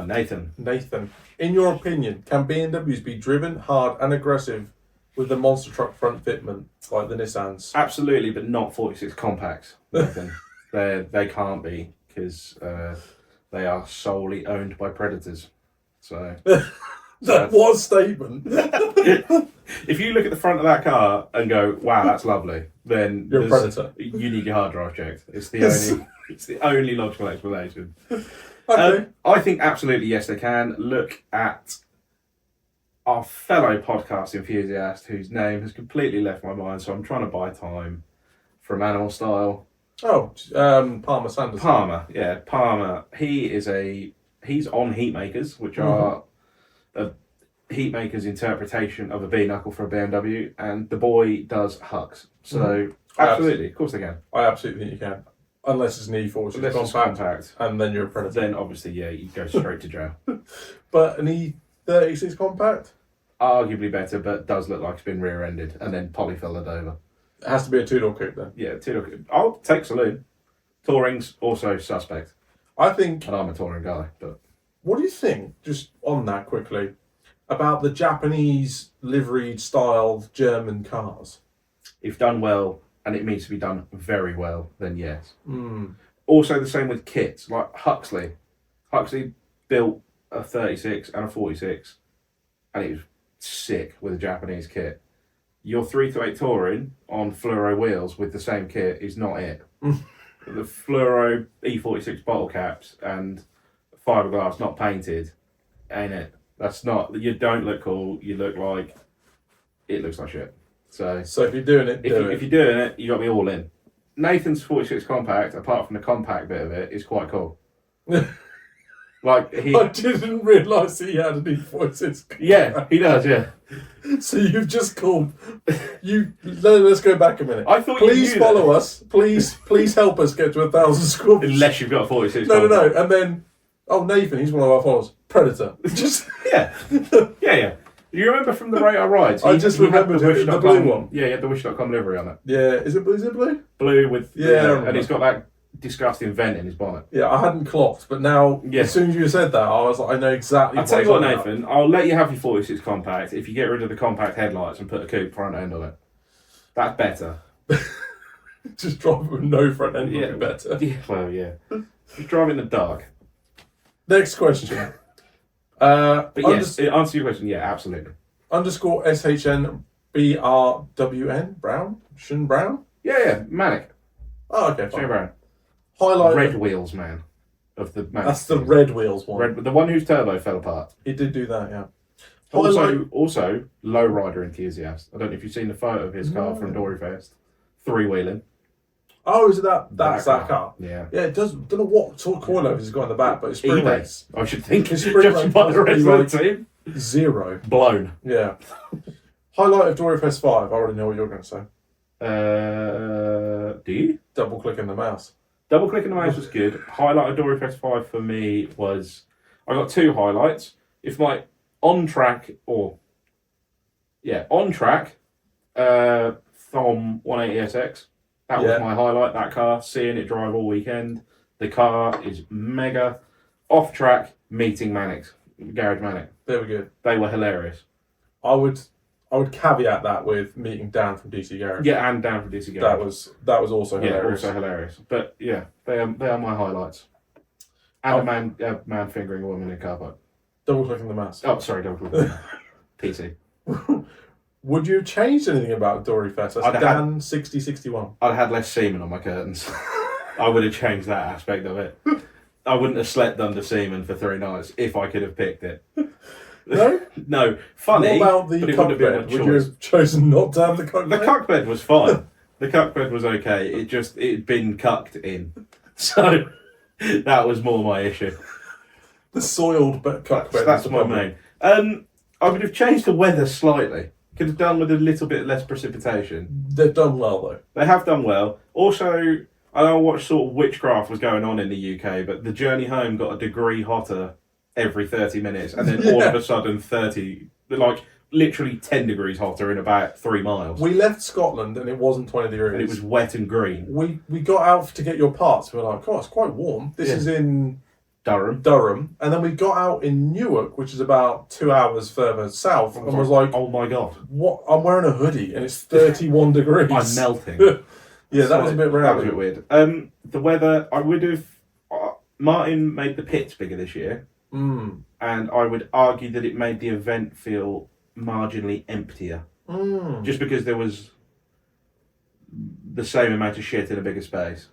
Speaker 1: Nathan.
Speaker 2: In your opinion, can B&Ws be driven hard and aggressive with the monster truck front fitment like the Nissans?
Speaker 1: Absolutely, but not 46 compacts, Nathan. They can't be, because they are solely owned by predators. So...
Speaker 2: That was statement.
Speaker 1: If you look at the front of that car and go, "Wow, that's lovely," then
Speaker 2: you're a predator.
Speaker 1: You need your hard drive checked. It's the only logical explanation.
Speaker 2: Okay.
Speaker 1: I think absolutely yes, they can. Look at our fellow podcast enthusiast, whose name has completely left my mind. So I'm trying to buy time from Animal Style.
Speaker 2: Oh, Palmer Sanders.
Speaker 1: Palmer. He's on Heatmakers, which are a Heatmaker's interpretation of a B-knuckle for a BMW, and the boy does hucks. So, absolutely, of course they can.
Speaker 2: I absolutely think you can. Unless it's an E4, which is compact, and then you're a predator.
Speaker 1: Then, obviously, yeah, you go straight to jail.
Speaker 2: But an E36 compact?
Speaker 1: Arguably better, but does look like it's been rear-ended and then polyfilled over.
Speaker 2: It has to be a two-door coupe, then.
Speaker 1: Yeah, two-door coupe. I'll take saloon. Touring's also suspect.
Speaker 2: I think...
Speaker 1: And I'm a touring guy, but...
Speaker 2: What do you think, just on that quickly, about the Japanese liveried style German cars?
Speaker 1: If done well, and it needs to be done very well, then yes. Also the same with kits, like Huxley. Huxley built a 36 and a 46 and it was sick with a Japanese kit. Your 328 Touring on fluoro wheels with the same kit is not it. The fluoro E46 bottle caps and fiberglass not painted, ain't it? That's not. You don't look cool. You look like it looks like shit. So
Speaker 2: if you're doing it,
Speaker 1: if you're doing it, you got to be all in. Nathan's 46 compact, apart from the compact bit of it, is quite cool. Like
Speaker 2: I didn't realise he had an E46.
Speaker 1: Yeah, he does. Yeah.
Speaker 2: So you've just called you. Let's go back a minute.
Speaker 1: I thought
Speaker 2: please
Speaker 1: you knew
Speaker 2: follow us. Please help us get to 1,000 squabbles.
Speaker 1: Unless you've got a 46.
Speaker 2: No. And then, Nathan, he's one of our followers. Predator. Just
Speaker 1: yeah. You remember from the Rate Our Rides?
Speaker 2: I just remembered the blue one.
Speaker 1: Yeah, he had the Wish.com livery on it.
Speaker 2: Yeah, is it blue?
Speaker 1: Blue with
Speaker 2: and
Speaker 1: he's got that disgusting vent in his bonnet.
Speaker 2: Yeah, I hadn't clocked, but now as soon as you said that, I was like, I know exactly.
Speaker 1: I'll tell you what, Nathan. I'll let you have your 46 compact if you get rid of the compact headlights and put a coupe front end on it. That's better.
Speaker 2: Just drive it with no front end would be better.
Speaker 1: Yeah, well, yeah. Just drive it in the dark.
Speaker 2: Next question.
Speaker 1: But yes, answer your question. Yeah, absolutely.
Speaker 2: _ SHNBRWN Brown? Shin Brown?
Speaker 1: Yeah, Manic.
Speaker 2: Oh, okay.
Speaker 1: Shin Brown.
Speaker 2: Highlight
Speaker 1: Red Wheels man of the Manic.
Speaker 2: That's the Red Wheels one.
Speaker 1: The one whose turbo fell apart.
Speaker 2: He did do that, yeah.
Speaker 1: Also, lowrider enthusiast. I don't know if you've seen the photo of his car from Dory Fest. 3-wheeling.
Speaker 2: Oh, is it that? That's that car.
Speaker 1: Yeah.
Speaker 2: Yeah, it does. Don't know what sort of coilovers he's got in the back, but it's spring
Speaker 1: eBay.
Speaker 2: rates.
Speaker 1: I should think
Speaker 2: His
Speaker 1: it's
Speaker 2: spring
Speaker 1: just
Speaker 2: rate
Speaker 1: by the rest of the team.
Speaker 2: 0.
Speaker 1: Blown.
Speaker 2: Yeah. Highlight of Dory Fest 5. I already know what you're going to say.
Speaker 1: Do you?
Speaker 2: Double clicking the mouse.
Speaker 1: Double clicking the mouse was good. Highlight of Dory Fest 5 for me was I got 2 highlights. If my on track Thom 180SX. That was my highlight, that car. Seeing it drive all weekend. The car is mega. Off track, meeting Manics. Garage Manic.
Speaker 2: They were good.
Speaker 1: They were hilarious.
Speaker 2: I would caveat that with meeting Dan from DC Garage.
Speaker 1: Yeah, and Dan from DC Garage.
Speaker 2: That was also hilarious.
Speaker 1: Yeah, also hilarious. But yeah, they are my highlights. And a man fingering a woman in a car park.
Speaker 2: Double clicking the mouse.
Speaker 1: Oh, sorry, double clicking. PC.
Speaker 2: Would you have changed anything about Dory Fest? That's Dan 6061.
Speaker 1: I'd have had less semen on my curtains. I would have changed that aspect of it. I wouldn't have slept under semen for 3 nights if I could have picked it.
Speaker 2: No?
Speaker 1: No. Funny.
Speaker 2: What about the cuck bed? Would you have chosen not to have the cuck bed?
Speaker 1: The cuck bed was fine. The cuck bed was okay. It'd been cucked in. So that was more my issue.
Speaker 2: The soiled cuck bed.
Speaker 1: That's my main. I would have changed the weather slightly. Could have done with a little bit less precipitation.
Speaker 2: They've done well, though.
Speaker 1: They have done well. Also, I don't know what sort of witchcraft was going on in the UK, but the journey home got a degree hotter every 30 minutes, and then all of a sudden literally 10 degrees hotter in about 3 miles.
Speaker 2: We left Scotland and it wasn't 20 degrees.
Speaker 1: And it was wet and green.
Speaker 2: We got out to get your parts. We were like, oh, it's quite warm. This is in Durham. And then we got out in Newark, which is about 2 hours further south, and was like,
Speaker 1: oh my God.
Speaker 2: What? I'm wearing a hoodie and it's 31 degrees.
Speaker 1: I'm melting.
Speaker 2: Yeah, that was a bit rare.
Speaker 1: That was a bit weird. The weather, I would have... Martin made the pits bigger this year. And I would argue that it made the event feel marginally emptier. Just because there was the same amount of shit in a bigger space.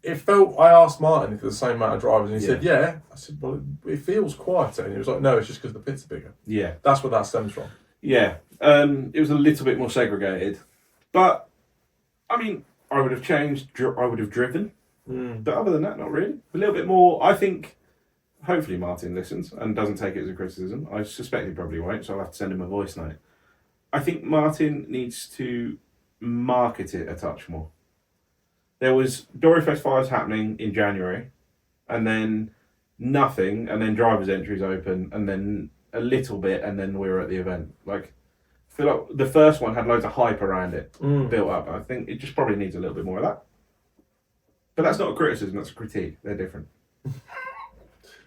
Speaker 2: I asked Martin if it was the same amount of drivers, and he said, yeah. I said, well, it feels quieter. And he was like, no, it's just because the pits are bigger.
Speaker 1: Yeah.
Speaker 2: That's where that stems from.
Speaker 1: Yeah. It was a little bit more segregated. But, I mean, I would have changed, I would have driven. But other than that, not really. A little bit more, I think, hopefully Martin listens and doesn't take it as a criticism. I suspect he probably won't, so I'll have to send him a voice note. I think Martin needs to market it a touch more. There was Dory Fest 5 happening in January, and then nothing, and then drivers' entries open, and then a little bit, and then we were at the event. Like, I feel like the first one had loads of hype around it built up. I think it just probably needs a little bit more of that. But that's not a criticism, that's a critique. They're different.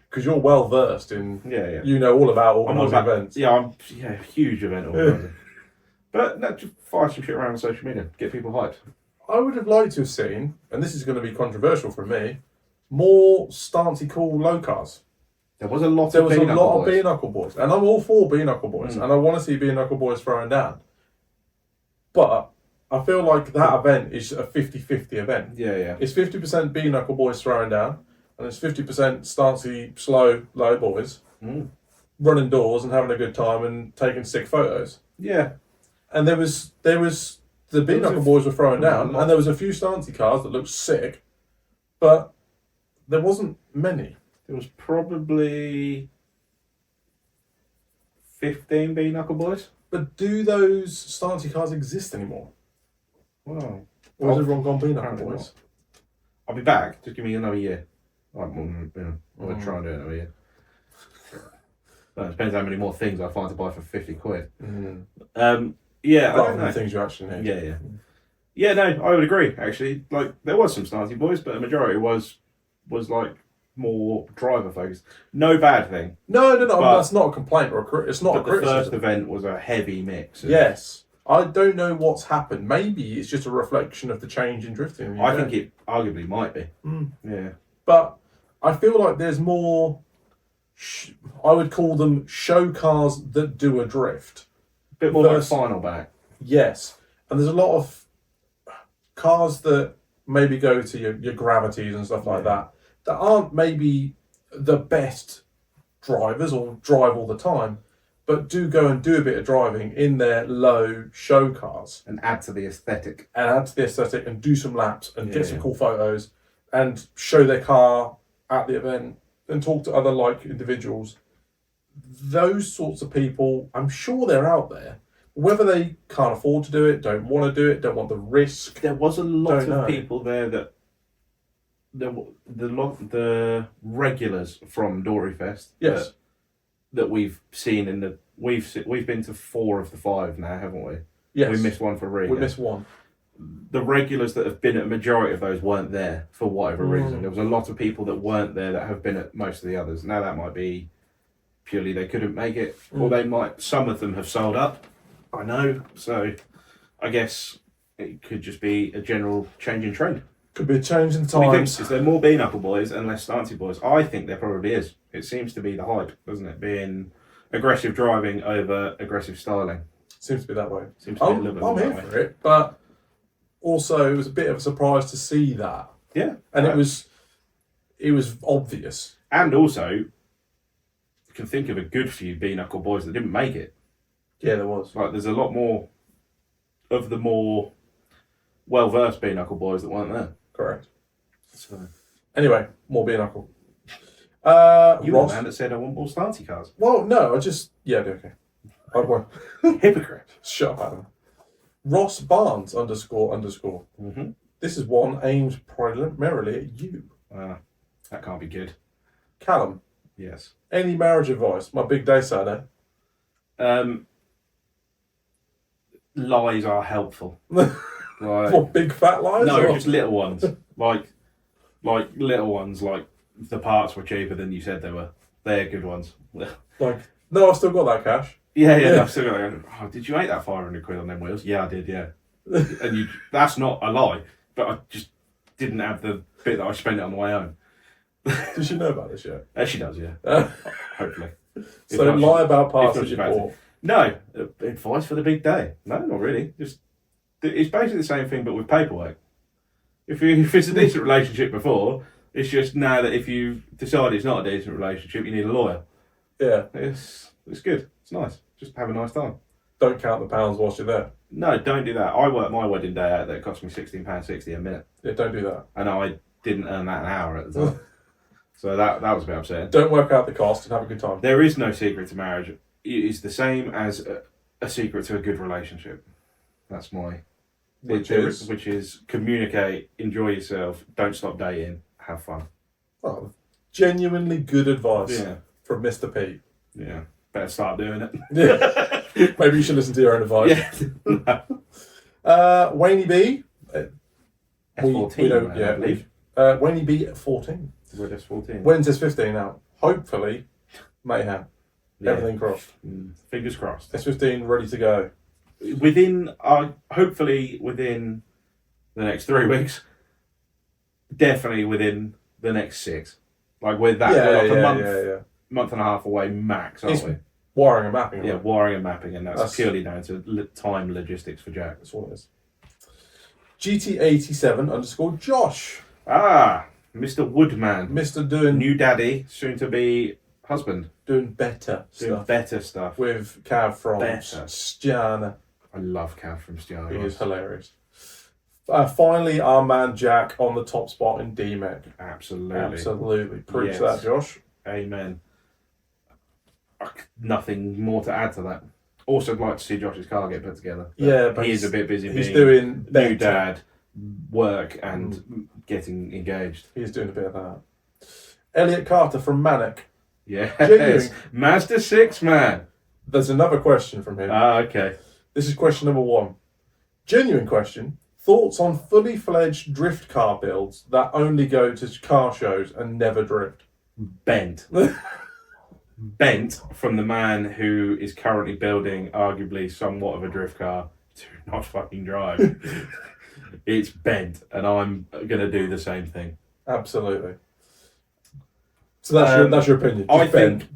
Speaker 2: Because you're well versed in...
Speaker 1: Yeah.
Speaker 2: You know all about organising events.
Speaker 1: Yeah, I'm a huge event organiser. But no, just fire some shit around on social media. Get people hyped.
Speaker 2: I would have liked to have seen, and this is going to be controversial for me, more stancy cool low cars.
Speaker 1: There was a lot
Speaker 2: There
Speaker 1: of
Speaker 2: was a
Speaker 1: beer-knuckle
Speaker 2: lot of
Speaker 1: boys.
Speaker 2: beer knuckle boys, and I'm all for beer knuckle boys, and I want to see beer knuckle boys throwing down. But I feel like that event is a 50-50 event.
Speaker 1: Yeah, yeah.
Speaker 2: It's 50% beer knuckle boys throwing down, and it's 50% stancy, slow, low boys running doors and having a good time and taking sick photos.
Speaker 1: Yeah.
Speaker 2: And there was the beer knuckle boys were throwing down, and there was a few stancy cars that looked sick, but there wasn't many.
Speaker 1: There was probably 15 beer-knuckle boys.
Speaker 2: But do those stancy cars exist anymore?
Speaker 1: Wow.
Speaker 2: Or has everyone gone beer knuckle boys?
Speaker 1: I'll be back. Just give me another year. I'll try and do it another year. Well, it depends how many more things I find to buy for 50 quid. Yeah, I don't know.
Speaker 2: The things you actually need.
Speaker 1: Yeah. Yeah, no, I would agree, actually. Like, there was some stancy boys, but the majority was like more driver focused. No bad thing.
Speaker 2: No. That's not a complaint or it's not a criticism.
Speaker 1: The first event was a heavy mix.
Speaker 2: Yes. I don't know what's happened. Maybe it's just a reflection of the change in drifting.
Speaker 1: I think it arguably might be. Yeah.
Speaker 2: But I feel like there's more, I would call them show cars that do a drift.
Speaker 1: A bit more like final back.
Speaker 2: Yes. And there's a lot of cars that maybe go to your gravities and stuff like that aren't maybe the best drivers or drive all the time, but do go and do a bit of driving in their low show cars.
Speaker 1: And add to the aesthetic.
Speaker 2: And do some laps and get some cool photos and show their car at the event and talk to other like individuals. Those sorts of people, I'm sure they're out there. Whether they can't afford to do it, don't want to do it, don't want the risk.
Speaker 1: There was a lot of people there that the regulars from Dory Fest.
Speaker 2: Yes.
Speaker 1: That we've seen we've been to 4 of the 5 now, haven't we?
Speaker 2: Yes.
Speaker 1: We missed one for Riga.
Speaker 2: We missed one.
Speaker 1: The regulars that have been at a majority of those weren't there for whatever reason. There was a lot of people that weren't there that have been at most of the others. Now that might be purely they couldn't make it, or they might. Some of them have sold up. I know. So I guess it could just be a general change in trend.
Speaker 2: Could be a change in
Speaker 1: What do you think?
Speaker 2: times.
Speaker 1: Is there more beer-knuckle boys and less stancy boys? I think there probably is. It seems to be the hype, doesn't it? Being aggressive driving over aggressive styling.
Speaker 2: Seems to be that way.
Speaker 1: Seems to be a little bit
Speaker 2: I'm
Speaker 1: that
Speaker 2: here
Speaker 1: way.
Speaker 2: for it, but also it was a bit of a surprise to see that.
Speaker 1: Yeah.
Speaker 2: And it was obvious.
Speaker 1: And also, you can think of a good few beer-knuckle boys that didn't make it.
Speaker 2: Yeah, there was.
Speaker 1: Like, there's a lot more of the more well-versed beer-knuckle boys that weren't there.
Speaker 2: Correct.
Speaker 1: So,
Speaker 2: Anyway, more beer knuckle.
Speaker 1: you were the
Speaker 2: Ross.
Speaker 1: man that said I want more stancy cars.
Speaker 2: Well, no, I just okay. I won't.
Speaker 1: Hypocrite.
Speaker 2: Shut up, Adam. Ross Barnes __.
Speaker 1: Mm-hmm.
Speaker 2: This is one aimed primarily at you.
Speaker 1: That can't be good.
Speaker 2: Callum,
Speaker 1: Yes.
Speaker 2: any marriage advice? My big day Saturday.
Speaker 1: Lies are helpful.
Speaker 2: What, big fat lies?
Speaker 1: No,
Speaker 2: or?
Speaker 1: just little ones. like little ones, like the parts were cheaper than you said they were. They're good ones.
Speaker 2: Like, no, I've still got that cash.
Speaker 1: Yeah. I've still got oh, did you make that 500 quid on them wheels? Yeah, I did, yeah. And that's not a lie, but I just didn't have the bit that I spent it on the way home.
Speaker 2: Does she know about this yet?
Speaker 1: She does, yeah. Hopefully.
Speaker 2: So
Speaker 1: If not,
Speaker 2: lie about parts
Speaker 1: if
Speaker 2: that you
Speaker 1: not, she's
Speaker 2: bought.
Speaker 1: No, advice for the big day. No, not really. Just it's basically the same thing, but with paperwork. If it's a decent relationship before, it's just now that if you decide it's not a decent relationship, you need a lawyer.
Speaker 2: Yeah.
Speaker 1: It's good. It's nice. Just have a nice time.
Speaker 2: Don't count the pounds whilst you're there.
Speaker 1: No, don't do that. I worked my wedding day out that it cost me £16.60 a minute.
Speaker 2: Yeah, don't do that.
Speaker 1: And I didn't earn that an hour at the time. So that was a bit upsetting.
Speaker 2: Don't work out the cost and have a good time.
Speaker 1: There is no secret to marriage. It is the same as a secret to a good relationship. That's my... Which is communicate, enjoy yourself, don't stop dating, have fun.
Speaker 2: Oh, genuinely good advice from Mr. P.
Speaker 1: Yeah, better start doing it.
Speaker 2: Yeah. Maybe you should listen to your own advice.
Speaker 1: Yeah.
Speaker 2: Wayne B.
Speaker 1: S14,
Speaker 2: we don't,
Speaker 1: I believe.
Speaker 2: Wayne B at 14.
Speaker 1: We're just 14.
Speaker 2: When's 15 out? Hopefully, Mayhem.
Speaker 1: Yeah.
Speaker 2: Everything crossed.
Speaker 1: Fingers crossed.
Speaker 2: S15 ready to go.
Speaker 1: Hopefully within the next 3 weeks. Definitely within the next 6. Like with that, a month. month and a half away max, aren't
Speaker 2: It's
Speaker 1: we?
Speaker 2: wiring and mapping.
Speaker 1: Yeah,
Speaker 2: Right?
Speaker 1: wiring and mapping, and that's purely down to time logistics for Jack.
Speaker 2: That's all it is. GT87_Josh.
Speaker 1: Ah, Mr. Woodman.
Speaker 2: Mr. doing
Speaker 1: New daddy, soon to be husband.
Speaker 2: doing better
Speaker 1: Doing
Speaker 2: stuff.
Speaker 1: better stuff.
Speaker 2: With Cav from
Speaker 1: Better.
Speaker 2: Stiana.
Speaker 1: I love Cav from Stiana.
Speaker 2: He is hilarious. Finally, our man Jack on the top spot in DMEC.
Speaker 1: Absolutely.
Speaker 2: Absolutely. Preach
Speaker 1: Yes.
Speaker 2: that, Josh.
Speaker 1: Amen. Nothing more to add to that. Also, I'd like to see Josh's car get put together.
Speaker 2: Yeah, but
Speaker 1: he is a bit busy.
Speaker 2: He's
Speaker 1: being
Speaker 2: doing better.
Speaker 1: new dad, work, and getting engaged.
Speaker 2: He's doing a bit of that. Elliot Carter from Manic.
Speaker 1: Yes.
Speaker 2: Genuine.
Speaker 1: Mazda 6, man.
Speaker 2: There's another question from him.
Speaker 1: Ah, okay.
Speaker 2: This is question number 1. Genuine question. Thoughts on fully fledged drift car builds that only go to car shows and never drift?
Speaker 1: Bent. Bent from the man who is currently building arguably somewhat of a drift car to not fucking drive. It's bent, and I'm going to do the same thing.
Speaker 2: Absolutely. So that's your opinion.
Speaker 1: I
Speaker 2: Just bent.
Speaker 1: think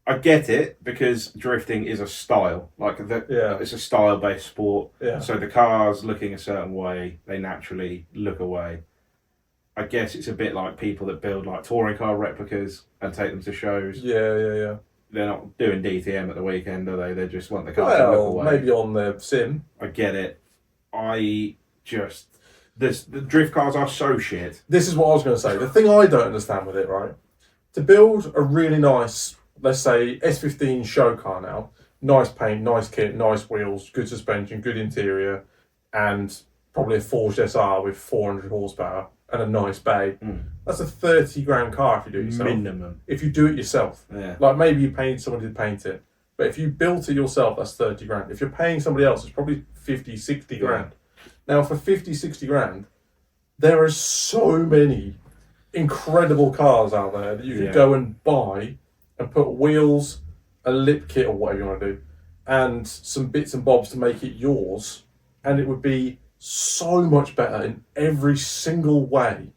Speaker 1: I get it, because drifting is a style. It's a style-based sport.
Speaker 2: Yeah.
Speaker 1: So the cars looking a certain way, they naturally look away. I guess it's a bit like people that build like touring car replicas and take them to shows.
Speaker 2: Yeah.
Speaker 1: They're not doing DTM at the weekend, are they? They just want the car to look away.
Speaker 2: Maybe on the sim.
Speaker 1: I get it. The drift cars are so shit.
Speaker 2: This is what I was going to say. The thing I don't understand with it, right? To build a really nice, let's say, S15 show car now, nice paint, nice kit, nice wheels, good suspension, good interior, and probably a forged SR with 400 horsepower and a nice bay. That's a 30 grand car if you do it yourself.
Speaker 1: Minimum.
Speaker 2: If you do it yourself.
Speaker 1: Yeah.
Speaker 2: Like maybe you paid somebody to paint it. But if you built it yourself, that's 30 grand. If you're paying somebody else, it's probably 50, 60 grand. Now, for 50, 60 grand, there are so many incredible cars out there that you could go and buy and put wheels, a lip kit or whatever you want to do, and some bits and bobs to make it yours, and it would be so much better in every single way.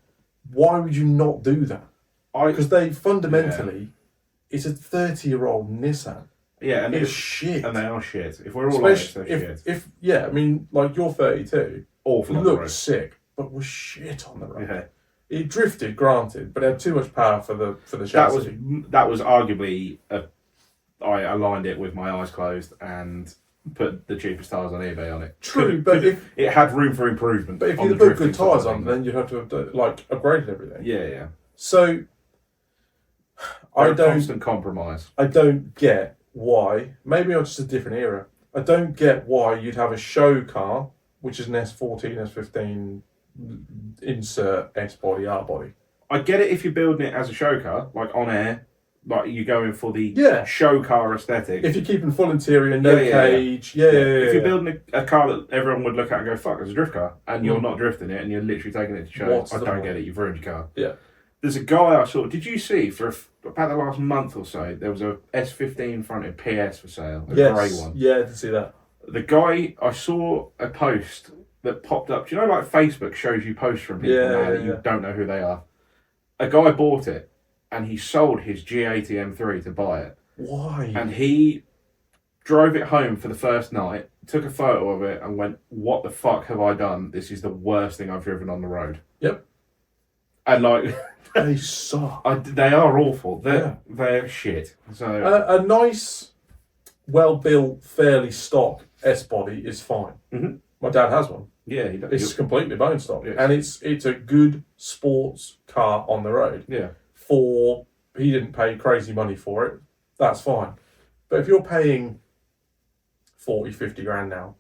Speaker 2: Why would you not do that? Because they fundamentally, it's a 30-year-old Nissan.
Speaker 1: Yeah, and
Speaker 2: it's shit.
Speaker 1: And they are shit. If we're all honest, they're shit.
Speaker 2: I mean, like you're 32.
Speaker 1: Awful.
Speaker 2: You look sick, but was shit on the road.
Speaker 1: Yeah.
Speaker 2: It drifted, granted, but it had too much power for the chassis.
Speaker 1: That was arguably I aligned it with my eyes closed and put the cheapest tyres on eBay on it.
Speaker 2: True, but if
Speaker 1: it had room for improvement.
Speaker 2: But if you'd put good tyres on, then you'd have to have upgraded everything.
Speaker 1: Yeah.
Speaker 2: So
Speaker 1: constant compromise.
Speaker 2: I don't get why. Maybe it's just a different era. I don't get why you'd have a show car, which is an S14, S15, insert S body, R body.
Speaker 1: I get it if you're building it as a show car, like on air, like you're going for the show car aesthetic.
Speaker 2: If you're keeping full interior, no cage,
Speaker 1: If you're building a car that everyone would look at and go, fuck, it's a drift car, and you're not drifting it, and you're literally taking it to shows, I don't get it, you've ruined your car.
Speaker 2: Yeah.
Speaker 1: There's a guy I saw, did you see, for about the last month or so, there was a S15 fronted PS for sale, a grey one.
Speaker 2: Yeah, I did see that.
Speaker 1: The guy, I saw a post that popped up. Do you know, like Facebook shows you posts from people now that you don't know who they are? A guy bought it, and he sold his G80 M3 to buy it.
Speaker 2: Why?
Speaker 1: And he drove it home for the first night, took a photo of it, and went, "What the fuck have I done? This is the worst thing I've driven on the road."
Speaker 2: Yep.
Speaker 1: And like,
Speaker 2: they suck.
Speaker 1: They are awful. They're shit. So
Speaker 2: a nice, well-built, fairly stock S body is fine.
Speaker 1: Mm-hmm.
Speaker 2: My dad has one.
Speaker 1: Yeah, he does.
Speaker 2: It's completely bone stock,
Speaker 1: yes.
Speaker 2: and it's a good sports car on the road.
Speaker 1: Yeah.
Speaker 2: He didn't pay crazy money for it. That's fine. But if you're paying 40, 50 grand now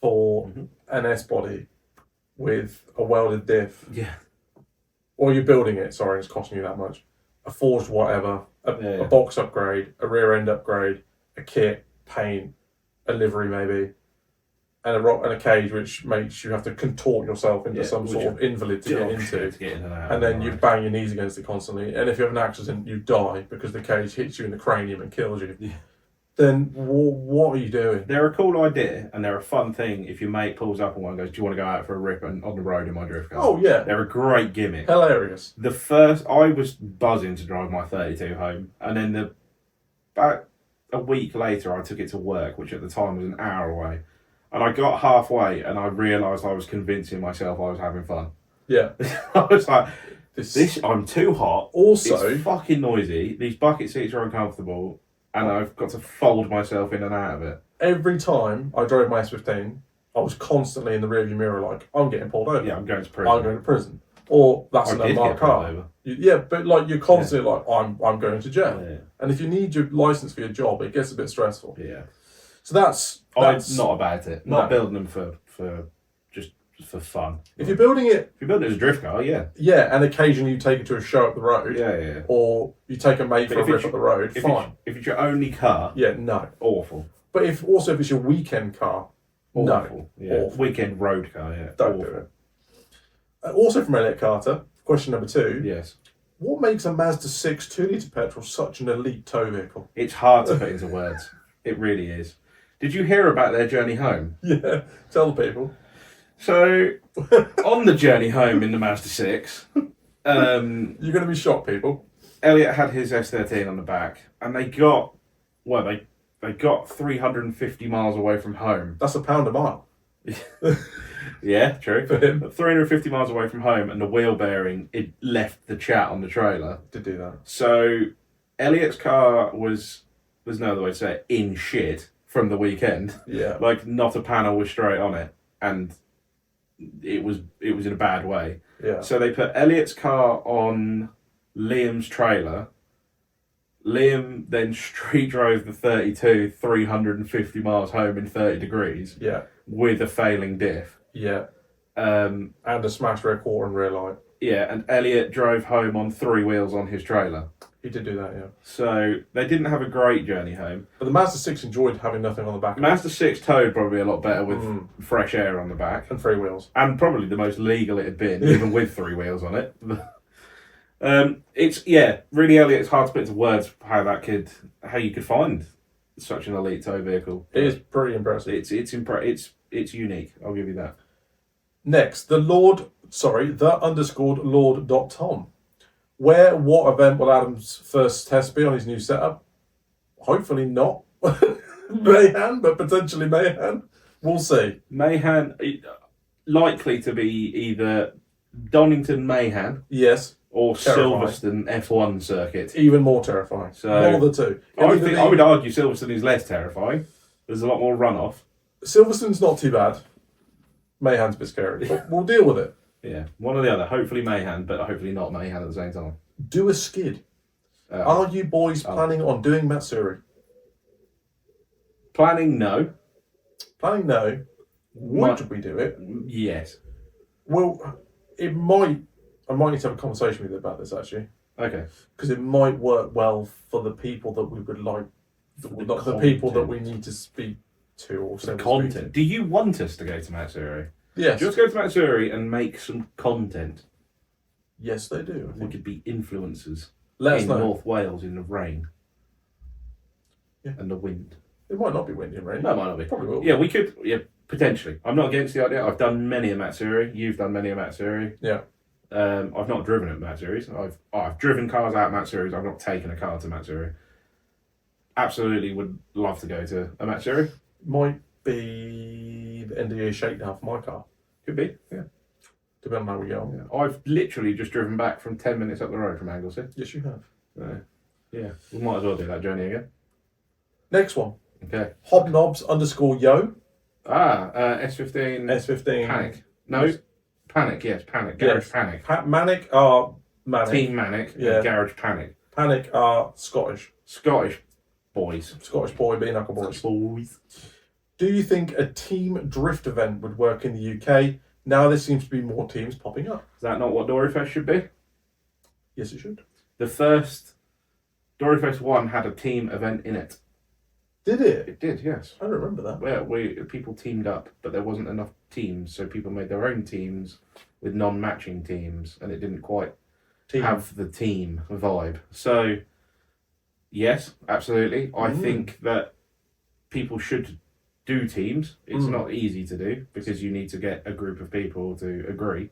Speaker 2: for an S body with a welded diff, or you're building it, and it's costing you that much, a forged whatever, a box upgrade, a rear end upgrade, a kit, paint, a livery maybe, and a cage which makes you have to contort yourself into some sort of invalid to get into, and then you bang your knees against it constantly, and if you have an accident you die because the cage hits you in the cranium and kills you. then what are you doing?
Speaker 1: They're a cool idea and they're a fun thing if your mate pulls up on one and goes, do you want to go out for a rip on the road in my drift car?
Speaker 2: Oh, yeah.
Speaker 1: They're a great gimmick.
Speaker 2: Hilarious.
Speaker 1: I was buzzing to drive my 32 home, and then about a week later I took it to work, which at the time was an hour away, and I got halfway and I realised I was convincing myself I was having fun.
Speaker 2: Yeah.
Speaker 1: I was like, I'm too hot.
Speaker 2: Also,
Speaker 1: it's fucking noisy. These bucket seats are uncomfortable, and I've got to fold myself in and out of it.
Speaker 2: Every time I drove my S15, I was constantly in the rearview mirror like, I'm getting pulled over.
Speaker 1: Yeah, I'm going to prison.
Speaker 2: I'm going to prison. Or that's an unmarked car. Yeah, but like you're constantly like, I'm going to jail. Yeah. And if you need your license for your job, it gets a bit stressful.
Speaker 1: Yeah.
Speaker 2: So that's
Speaker 1: I'm not about it. Not building them for fun.
Speaker 2: If you're building it
Speaker 1: as a drift car, yeah.
Speaker 2: Yeah, and occasionally you take it to a show up the road.
Speaker 1: Yeah.
Speaker 2: Or you take a mate for a rip up the road, fine.
Speaker 1: If it's your only car,
Speaker 2: yeah, no.
Speaker 1: Awful.
Speaker 2: But if it's your weekend car,
Speaker 1: awful.
Speaker 2: No.
Speaker 1: Yeah.
Speaker 2: Awful.
Speaker 1: Weekend road car, yeah.
Speaker 2: Don't do it. Also from Elliot Carter, question number 2.
Speaker 1: Yes.
Speaker 2: What makes a Mazda 6 2-litre petrol such an elite tow vehicle?
Speaker 1: It's hard to put into words. It really is. Did you hear about their journey home?
Speaker 2: Yeah, tell the people.
Speaker 1: So, on the journey home in the Mazda 6...
Speaker 2: you're going to be shocked, people.
Speaker 1: Elliot had his S13 on the back, and they got 350 miles away from home.
Speaker 2: That's £1 a mile.
Speaker 1: Yeah, true.
Speaker 2: For him.
Speaker 1: 350 miles away from home, and the wheel bearing, it left the chat on the trailer.
Speaker 2: To do that.
Speaker 1: So, Elliot's car was, there's no other way to say it, in shit from the weekend.
Speaker 2: Yeah.
Speaker 1: Like, not a panel was straight on it, and it was in a bad way.
Speaker 2: Yeah.
Speaker 1: So they put Elliot's car on Liam's trailer. Liam then street drove the 32 350 miles home in 30 degrees.
Speaker 2: Yeah.
Speaker 1: With a failing diff.
Speaker 2: Yeah. And a smashed rear quarter and rear light.
Speaker 1: Yeah, and Elliot drove home on 3 wheels on his trailer.
Speaker 2: He did do that, yeah.
Speaker 1: So they didn't have a great journey home.
Speaker 2: But the Mazda 6 enjoyed having nothing on the back.
Speaker 1: Mazda 6 towed probably a lot better with fresh air on the back.
Speaker 2: And 3 wheels.
Speaker 1: And probably the most legal it had been, even with 3 wheels on it. It's really, Elliot, it's hard to put into words how you could find such an elite tow vehicle.
Speaker 2: It is pretty impressive.
Speaker 1: It's unique, I'll give you that.
Speaker 2: Next, the _Lord.Tom. What event will Adam's first test be on his new setup? Hopefully not Meihan, but potentially Meihan. We'll see.
Speaker 1: Meihan, likely to be either Donnington Meihan.
Speaker 2: Yes.
Speaker 1: Or
Speaker 2: terrifying.
Speaker 1: Silverstone F1 circuit.
Speaker 2: Even more terrifying.
Speaker 1: So,
Speaker 2: one of the two.
Speaker 1: I would argue Silverstone is less terrifying. There's a lot more runoff.
Speaker 2: Silverstone's not too bad. Meihan's a bit scary, but we'll deal with it.
Speaker 1: Yeah, one or the other. Hopefully Meihan, but hopefully not Meihan at the same time.
Speaker 2: Do a skid. Are you boys planning on doing Matsuri?
Speaker 1: Planning, no.
Speaker 2: Planning, no. Would we do it?
Speaker 1: Yes.
Speaker 2: Well, it might. I might need to have a conversation with you about this, actually.
Speaker 1: Okay.
Speaker 2: Because it might work well for the people that we would like, the people that we need to speak to or send
Speaker 1: content. Do you want us to go to Matsuri?
Speaker 2: Yes.
Speaker 1: Just go to Matsuri and make some content.
Speaker 2: Yes, they do.
Speaker 1: We could be influencers.
Speaker 2: Let us
Speaker 1: in
Speaker 2: know.
Speaker 1: North Wales in the rain.
Speaker 2: Yeah.
Speaker 1: And the wind.
Speaker 2: It might not be windy and rainy.
Speaker 1: No, it might not be.
Speaker 2: Probably will.
Speaker 1: Yeah, we could. Yeah, potentially. I'm not against the idea. I've done many a Matsuri. You've done many a Matsuri.
Speaker 2: Yeah.
Speaker 1: I've not driven at Matsuris. I've driven cars out Matsuris. I've not taken a car to Matsuri. Absolutely would love to go to a Matsuri.
Speaker 2: Might be the end of year shakedown for my car.
Speaker 1: Could be, yeah.
Speaker 2: Depending on how we get on.
Speaker 1: Yeah. I've literally just driven back from 10 minutes up the road from Anglesey.
Speaker 2: Yes, you have.
Speaker 1: Yeah, we might as well do that journey again.
Speaker 2: Next one.
Speaker 1: Okay.
Speaker 2: Hobnobs_yo.
Speaker 1: S15.
Speaker 2: S15.
Speaker 1: Panic. No, Panic, yes, Panic. Garage
Speaker 2: yes.
Speaker 1: Panic.
Speaker 2: Manic are Manic.
Speaker 1: Team Manic.
Speaker 2: Yeah.
Speaker 1: Garage Panic.
Speaker 2: Panic are Scottish.
Speaker 1: Scottish boys.
Speaker 2: Scottish boy, being knuckle boys. Do you think a team drift event would work in the UK? Now there seems to be more teams popping up.
Speaker 1: Is that not what Doryfest should be?
Speaker 2: Yes, it should.
Speaker 1: The first Doryfest 1 had a team event in it.
Speaker 2: Did it?
Speaker 1: It did, yes.
Speaker 2: I don't remember that.
Speaker 1: Where people teamed up, but there wasn't enough teams, so people made their own teams with non-matching teams, and it didn't quite have the team vibe. So, yes, absolutely. I think that people should do teams. It's not easy to do because you need to get a group of people to agree,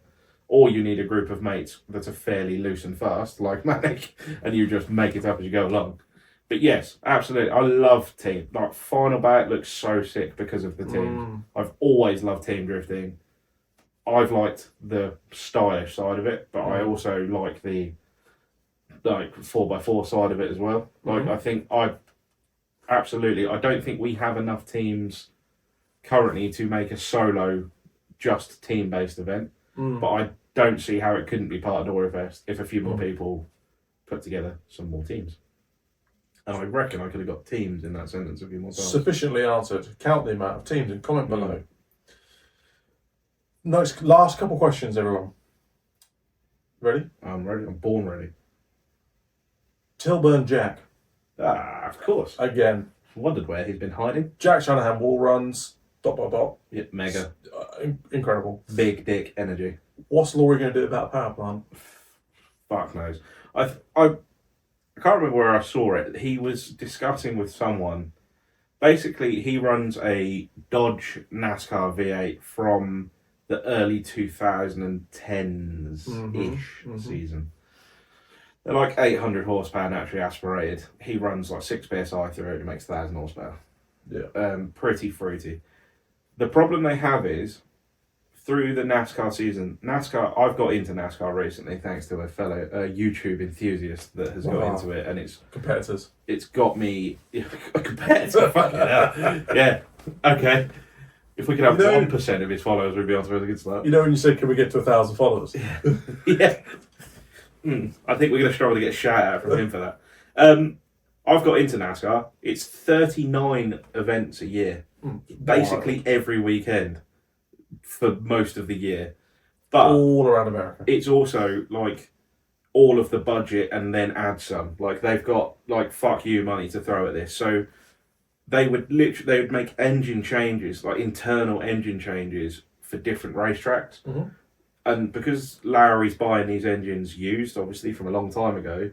Speaker 1: or you need a group of mates that are fairly loose and fast, like Manic, and you just make it up as you go along. But yes, absolutely, I love team. Like Final Bat looks so sick because of the team. I've always loved team drifting. I've liked the stylish side of it, but I also like the 4x4 side of it as well. Like I think I don't think we have enough teams currently to make a solo just team based event. But I don't see how it couldn't be part of Dorifest if a few more people put together some more teams. And I reckon I could have got teams in that sentence a few more times.
Speaker 2: Sufficiently answered. Count the amount of teams and comment below. Next, last couple questions, everyone. Ready?
Speaker 1: I'm ready. I'm born ready.
Speaker 2: Tilburn Jack.
Speaker 1: Of course.
Speaker 2: Again.
Speaker 1: Wondered where he's been hiding.
Speaker 2: Jack Shanahan wall runs. ...
Speaker 1: Yeah, mega.
Speaker 2: Incredible.
Speaker 1: Big dick energy.
Speaker 2: What's Laurie going to do about a power plant?
Speaker 1: Fuck knows. I can't remember where I saw it. He was discussing with someone. Basically, he runs a Dodge NASCAR V8 from the early 2010s-ish season. They're like 800 horsepower naturally aspirated. He runs like 6 PSI through it and makes 1,000 horsepower.
Speaker 2: Yeah.
Speaker 1: Pretty fruity. The problem they have is, through the NASCAR season, I've got into NASCAR recently thanks to a fellow YouTube enthusiast that has got into it, and it's
Speaker 2: competitors.
Speaker 1: It's got me a competitor. Fucking hell. Yeah. Okay. If we could have 1% of his followers, we'd be on to a good start.
Speaker 2: You know when you said, "Can we get to 1,000 followers?"
Speaker 1: Yeah. I think we're going to struggle to get a shout out from him for that. I've got into NASCAR. It's 39 events a year, basically every weekend for most of the year. But
Speaker 2: all around America.
Speaker 1: It's also like all of the budget and then add some. Like they've got like fuck you money to throw at this. So they would make engine changes, like internal engine changes for different racetracks. And because Lowry's buying these engines used, obviously from a long time ago,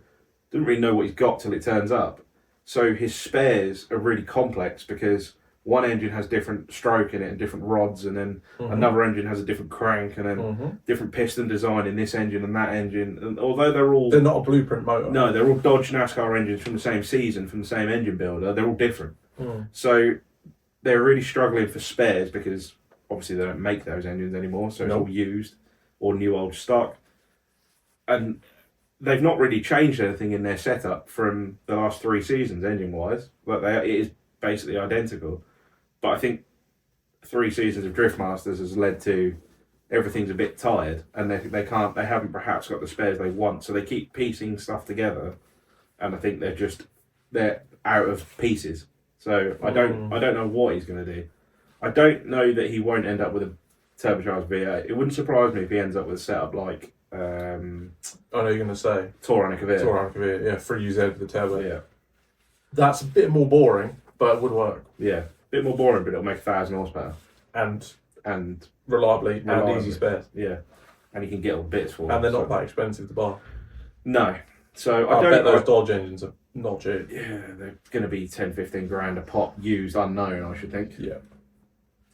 Speaker 1: doesn't really know what he's got till it turns up. So his spares are really complex because one engine has different stroke in it and different rods, and then another engine has a different crank, and then different piston design in this engine and that engine. And although they're
Speaker 2: not a blueprint motor.
Speaker 1: No, they're all Dodge NASCAR engines from the same season, from the same engine builder. They're all different. So they're really struggling for spares because obviously they don't make those engines anymore, so it's all used or new old stock. And they've not really changed anything in their setup from the last 3 seasons, engine-wise. Like it is basically identical. But I think 3 seasons of Driftmasters has led to everything's a bit tired, and they haven't perhaps got the spares they want, so they keep piecing stuff together, and I think they're out of pieces. So I don't know what he's going to do. I don't know that he won't end up with a turbocharged V8. It wouldn't surprise me if he ends up with a setup like
Speaker 2: I know you're going to say
Speaker 1: Touran Kavir.
Speaker 2: Yeah, 3UZ with the turbo.
Speaker 1: Yeah,
Speaker 2: that's a bit more boring, but it would work.
Speaker 1: Yeah, a bit more boring, but it'll make 1,000 horsepower
Speaker 2: and
Speaker 1: reliably
Speaker 2: and easy spares.
Speaker 1: Yeah, and you can get all bits for
Speaker 2: them. And they're not that expensive to buy.
Speaker 1: No, so
Speaker 2: I bet those Dodge engines are not cheap.
Speaker 1: Yeah, they're going to be 10-15 grand a pop, used, unknown, I should think.
Speaker 2: Yeah.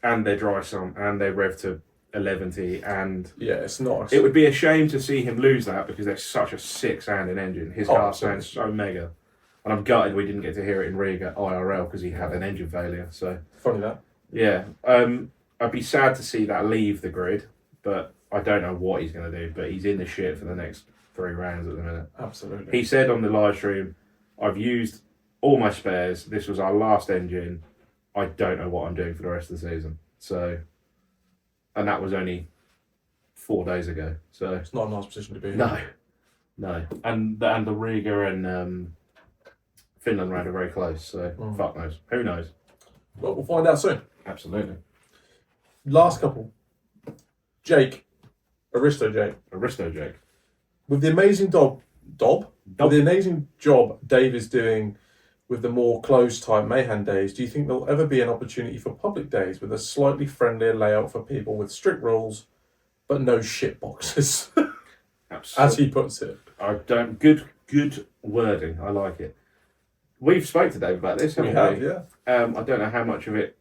Speaker 2: And
Speaker 1: they dry some, and they rev to 11T, and
Speaker 2: yeah, it's not.
Speaker 1: It would be a shame to see him lose that because they're such a sick-sounding engine. His car sounds so mega, and I'm gutted we didn't get to hear it in Riga IRL because he had an engine failure. So
Speaker 2: funny that.
Speaker 1: Yeah, I'd be sad to see that leave the grid, but I don't know what he's going to do. But he's in the shit for the next 3 rounds at the minute.
Speaker 2: Absolutely.
Speaker 1: He said on the live stream, "I've used all my spares. This was our last engine. I don't know what I'm doing for the rest of the season." So, and that was only 4 days ago. So
Speaker 2: it's not a nice position to be in.
Speaker 1: No. And the Riga and Finland round are very close. So fuck knows. Who knows?
Speaker 2: Well, we'll find out soon.
Speaker 1: Absolutely.
Speaker 2: Last couple. Jake. Aristo Jake. With the amazing with the amazing job Dave is doing with the more closed type Meihan days, do you think there'll ever be an opportunity for public days with a slightly friendlier layout for people with strict rules, but no shit boxes? As he puts it.
Speaker 1: I don't. Good wording. I like it. We've spoke to Dave about this, haven't we?
Speaker 2: have, yeah.
Speaker 1: I don't know how much of it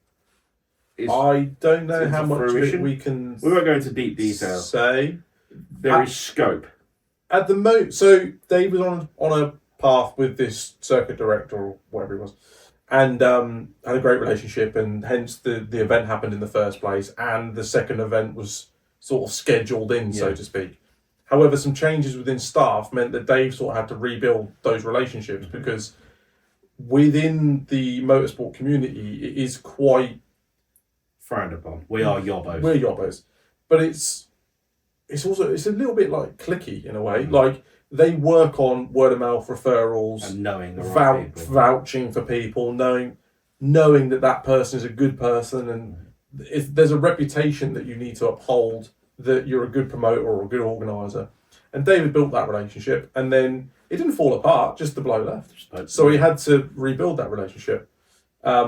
Speaker 1: is.
Speaker 2: I don't know
Speaker 1: into
Speaker 2: how much of it
Speaker 1: fruition.
Speaker 2: we can
Speaker 1: We won't go into deep detail.
Speaker 2: say.
Speaker 1: There is scope.
Speaker 2: At the moment, so Dave was on a path with this circuit director or whatever he was, and had a great relationship, and hence the event happened in the first place, and the second event was sort of scheduled in, so to speak. However, some changes within staff meant that Dave sort of had to rebuild those relationships because within the motorsport community, it is quite
Speaker 1: Frowned upon. We are yobbos.
Speaker 2: We're yobbos, but it's also a little bit like cliquey in a way. Like they work on word of mouth referrals
Speaker 1: and knowing the right people.
Speaker 2: Vouching for people, knowing that person is a good person, and if there's a reputation that you need to uphold, that you're a good promoter or a good organizer. And David built that relationship, and then it didn't fall apart, just the blow left. So he had to rebuild that relationship,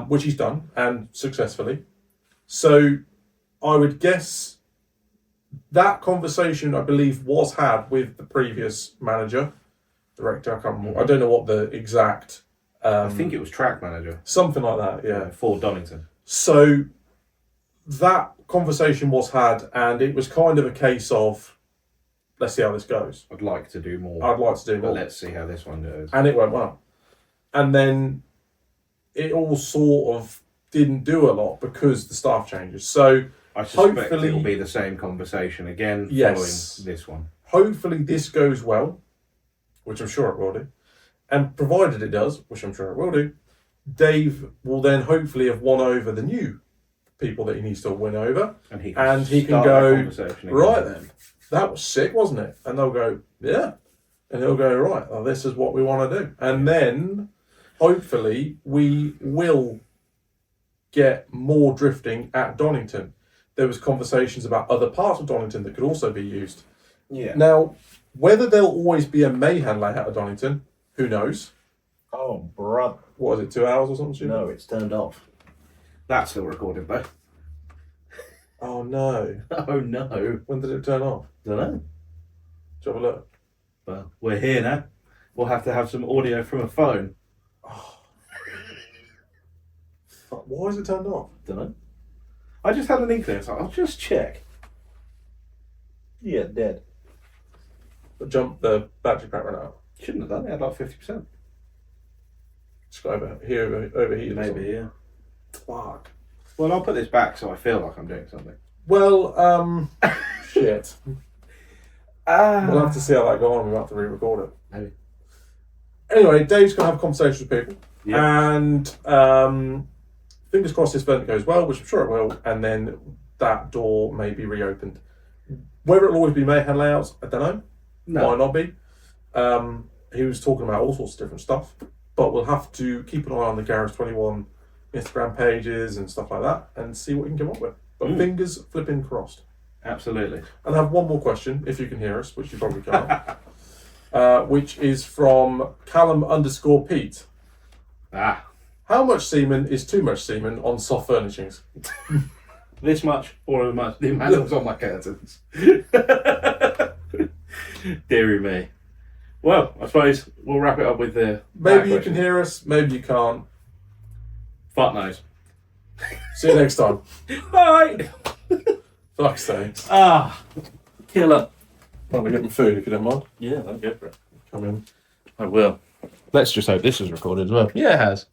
Speaker 2: which he's done, and successfully. So I would guess that conversation, I believe, was had with the previous manager, director, I can't remember. I don't know what the exact...
Speaker 1: I think it was track manager.
Speaker 2: Something like that, yeah.
Speaker 1: For Donnington.
Speaker 2: So that conversation was had, and it was kind of a case of, let's see how this goes.
Speaker 1: I'd like to do more.
Speaker 2: I'd like to do more.
Speaker 1: But let's see how this one goes.
Speaker 2: And it went well. And then it all sort of didn't do a lot because the staff changes. So
Speaker 1: I suspect
Speaker 2: hopefully
Speaker 1: it will be the same conversation again
Speaker 2: Yes.
Speaker 1: following this one.
Speaker 2: Hopefully this goes well, which I'm sure it will do. And provided it does, which I'm sure it will do, Dave will then hopefully have won over the new people that he needs to win over.
Speaker 1: And he
Speaker 2: can
Speaker 1: start
Speaker 2: go,
Speaker 1: that conversation again.
Speaker 2: right then, that was sick, wasn't it? And they'll go, yeah. And he'll go, right, well, this is what we want to do. And then hopefully we will get more drifting at Donnington. There was conversations about other parts of Donnington that could also be used.
Speaker 1: Yeah.
Speaker 2: Now, whether there'll always be a Meihan layout at Donnington, who knows?
Speaker 3: Oh, bruh.
Speaker 2: What is it, 2 hours or something?
Speaker 3: No, it's turned off.
Speaker 1: That's still recorded though.
Speaker 2: Oh no.
Speaker 1: Oh no.
Speaker 2: When did it turn off?
Speaker 1: Don't know.
Speaker 2: Do you have a look?
Speaker 1: But we're here now. We'll have to have some audio from a phone.
Speaker 2: Why is it turned off?
Speaker 1: Don't know. I just had an inkling. So I'll just check.
Speaker 3: Yeah, dead.
Speaker 2: The battery pack ran out.
Speaker 1: Shouldn't have done. It had like 50%.
Speaker 2: It's got overheated. or something.
Speaker 1: Yeah.
Speaker 2: Fuck.
Speaker 1: Well, I'll put this back so I feel like I'm doing something.
Speaker 2: Well, shit. We'll have to see how that goes on. We'll have to re-record it.
Speaker 1: Maybe.
Speaker 2: Anyway, Dave's going to have conversations with people.
Speaker 1: Yeah.
Speaker 2: And fingers crossed this event goes well, which I'm sure it will. And then that door may be reopened. Whether it'll always be Meihan layouts, I don't know.
Speaker 1: No.
Speaker 2: Might not be. He was talking about all sorts of different stuff. But we'll have to keep an eye on the Garage 21 Instagram pages and stuff like that and see what we can come up with. But fingers flipping crossed.
Speaker 1: Absolutely.
Speaker 2: And I have one more question, if you can hear us, which you probably can't, which is from Callum_Pete. How much semen is too much semen on soft furnishings?
Speaker 1: This much or as much the amount that's on my curtains. Deary me. Well, I suppose we'll wrap it up with the...
Speaker 2: Maybe you can hear us, maybe you can't.
Speaker 1: Fuck knows.
Speaker 2: See you next time.
Speaker 1: Bye!
Speaker 2: Fuck's sakes.
Speaker 1: Killer.
Speaker 2: Well, we get some food if you don't mind.
Speaker 1: Yeah, I'll go for it.
Speaker 2: Come in.
Speaker 1: I will. Let's just hope this is recorded as well. Yeah, it has.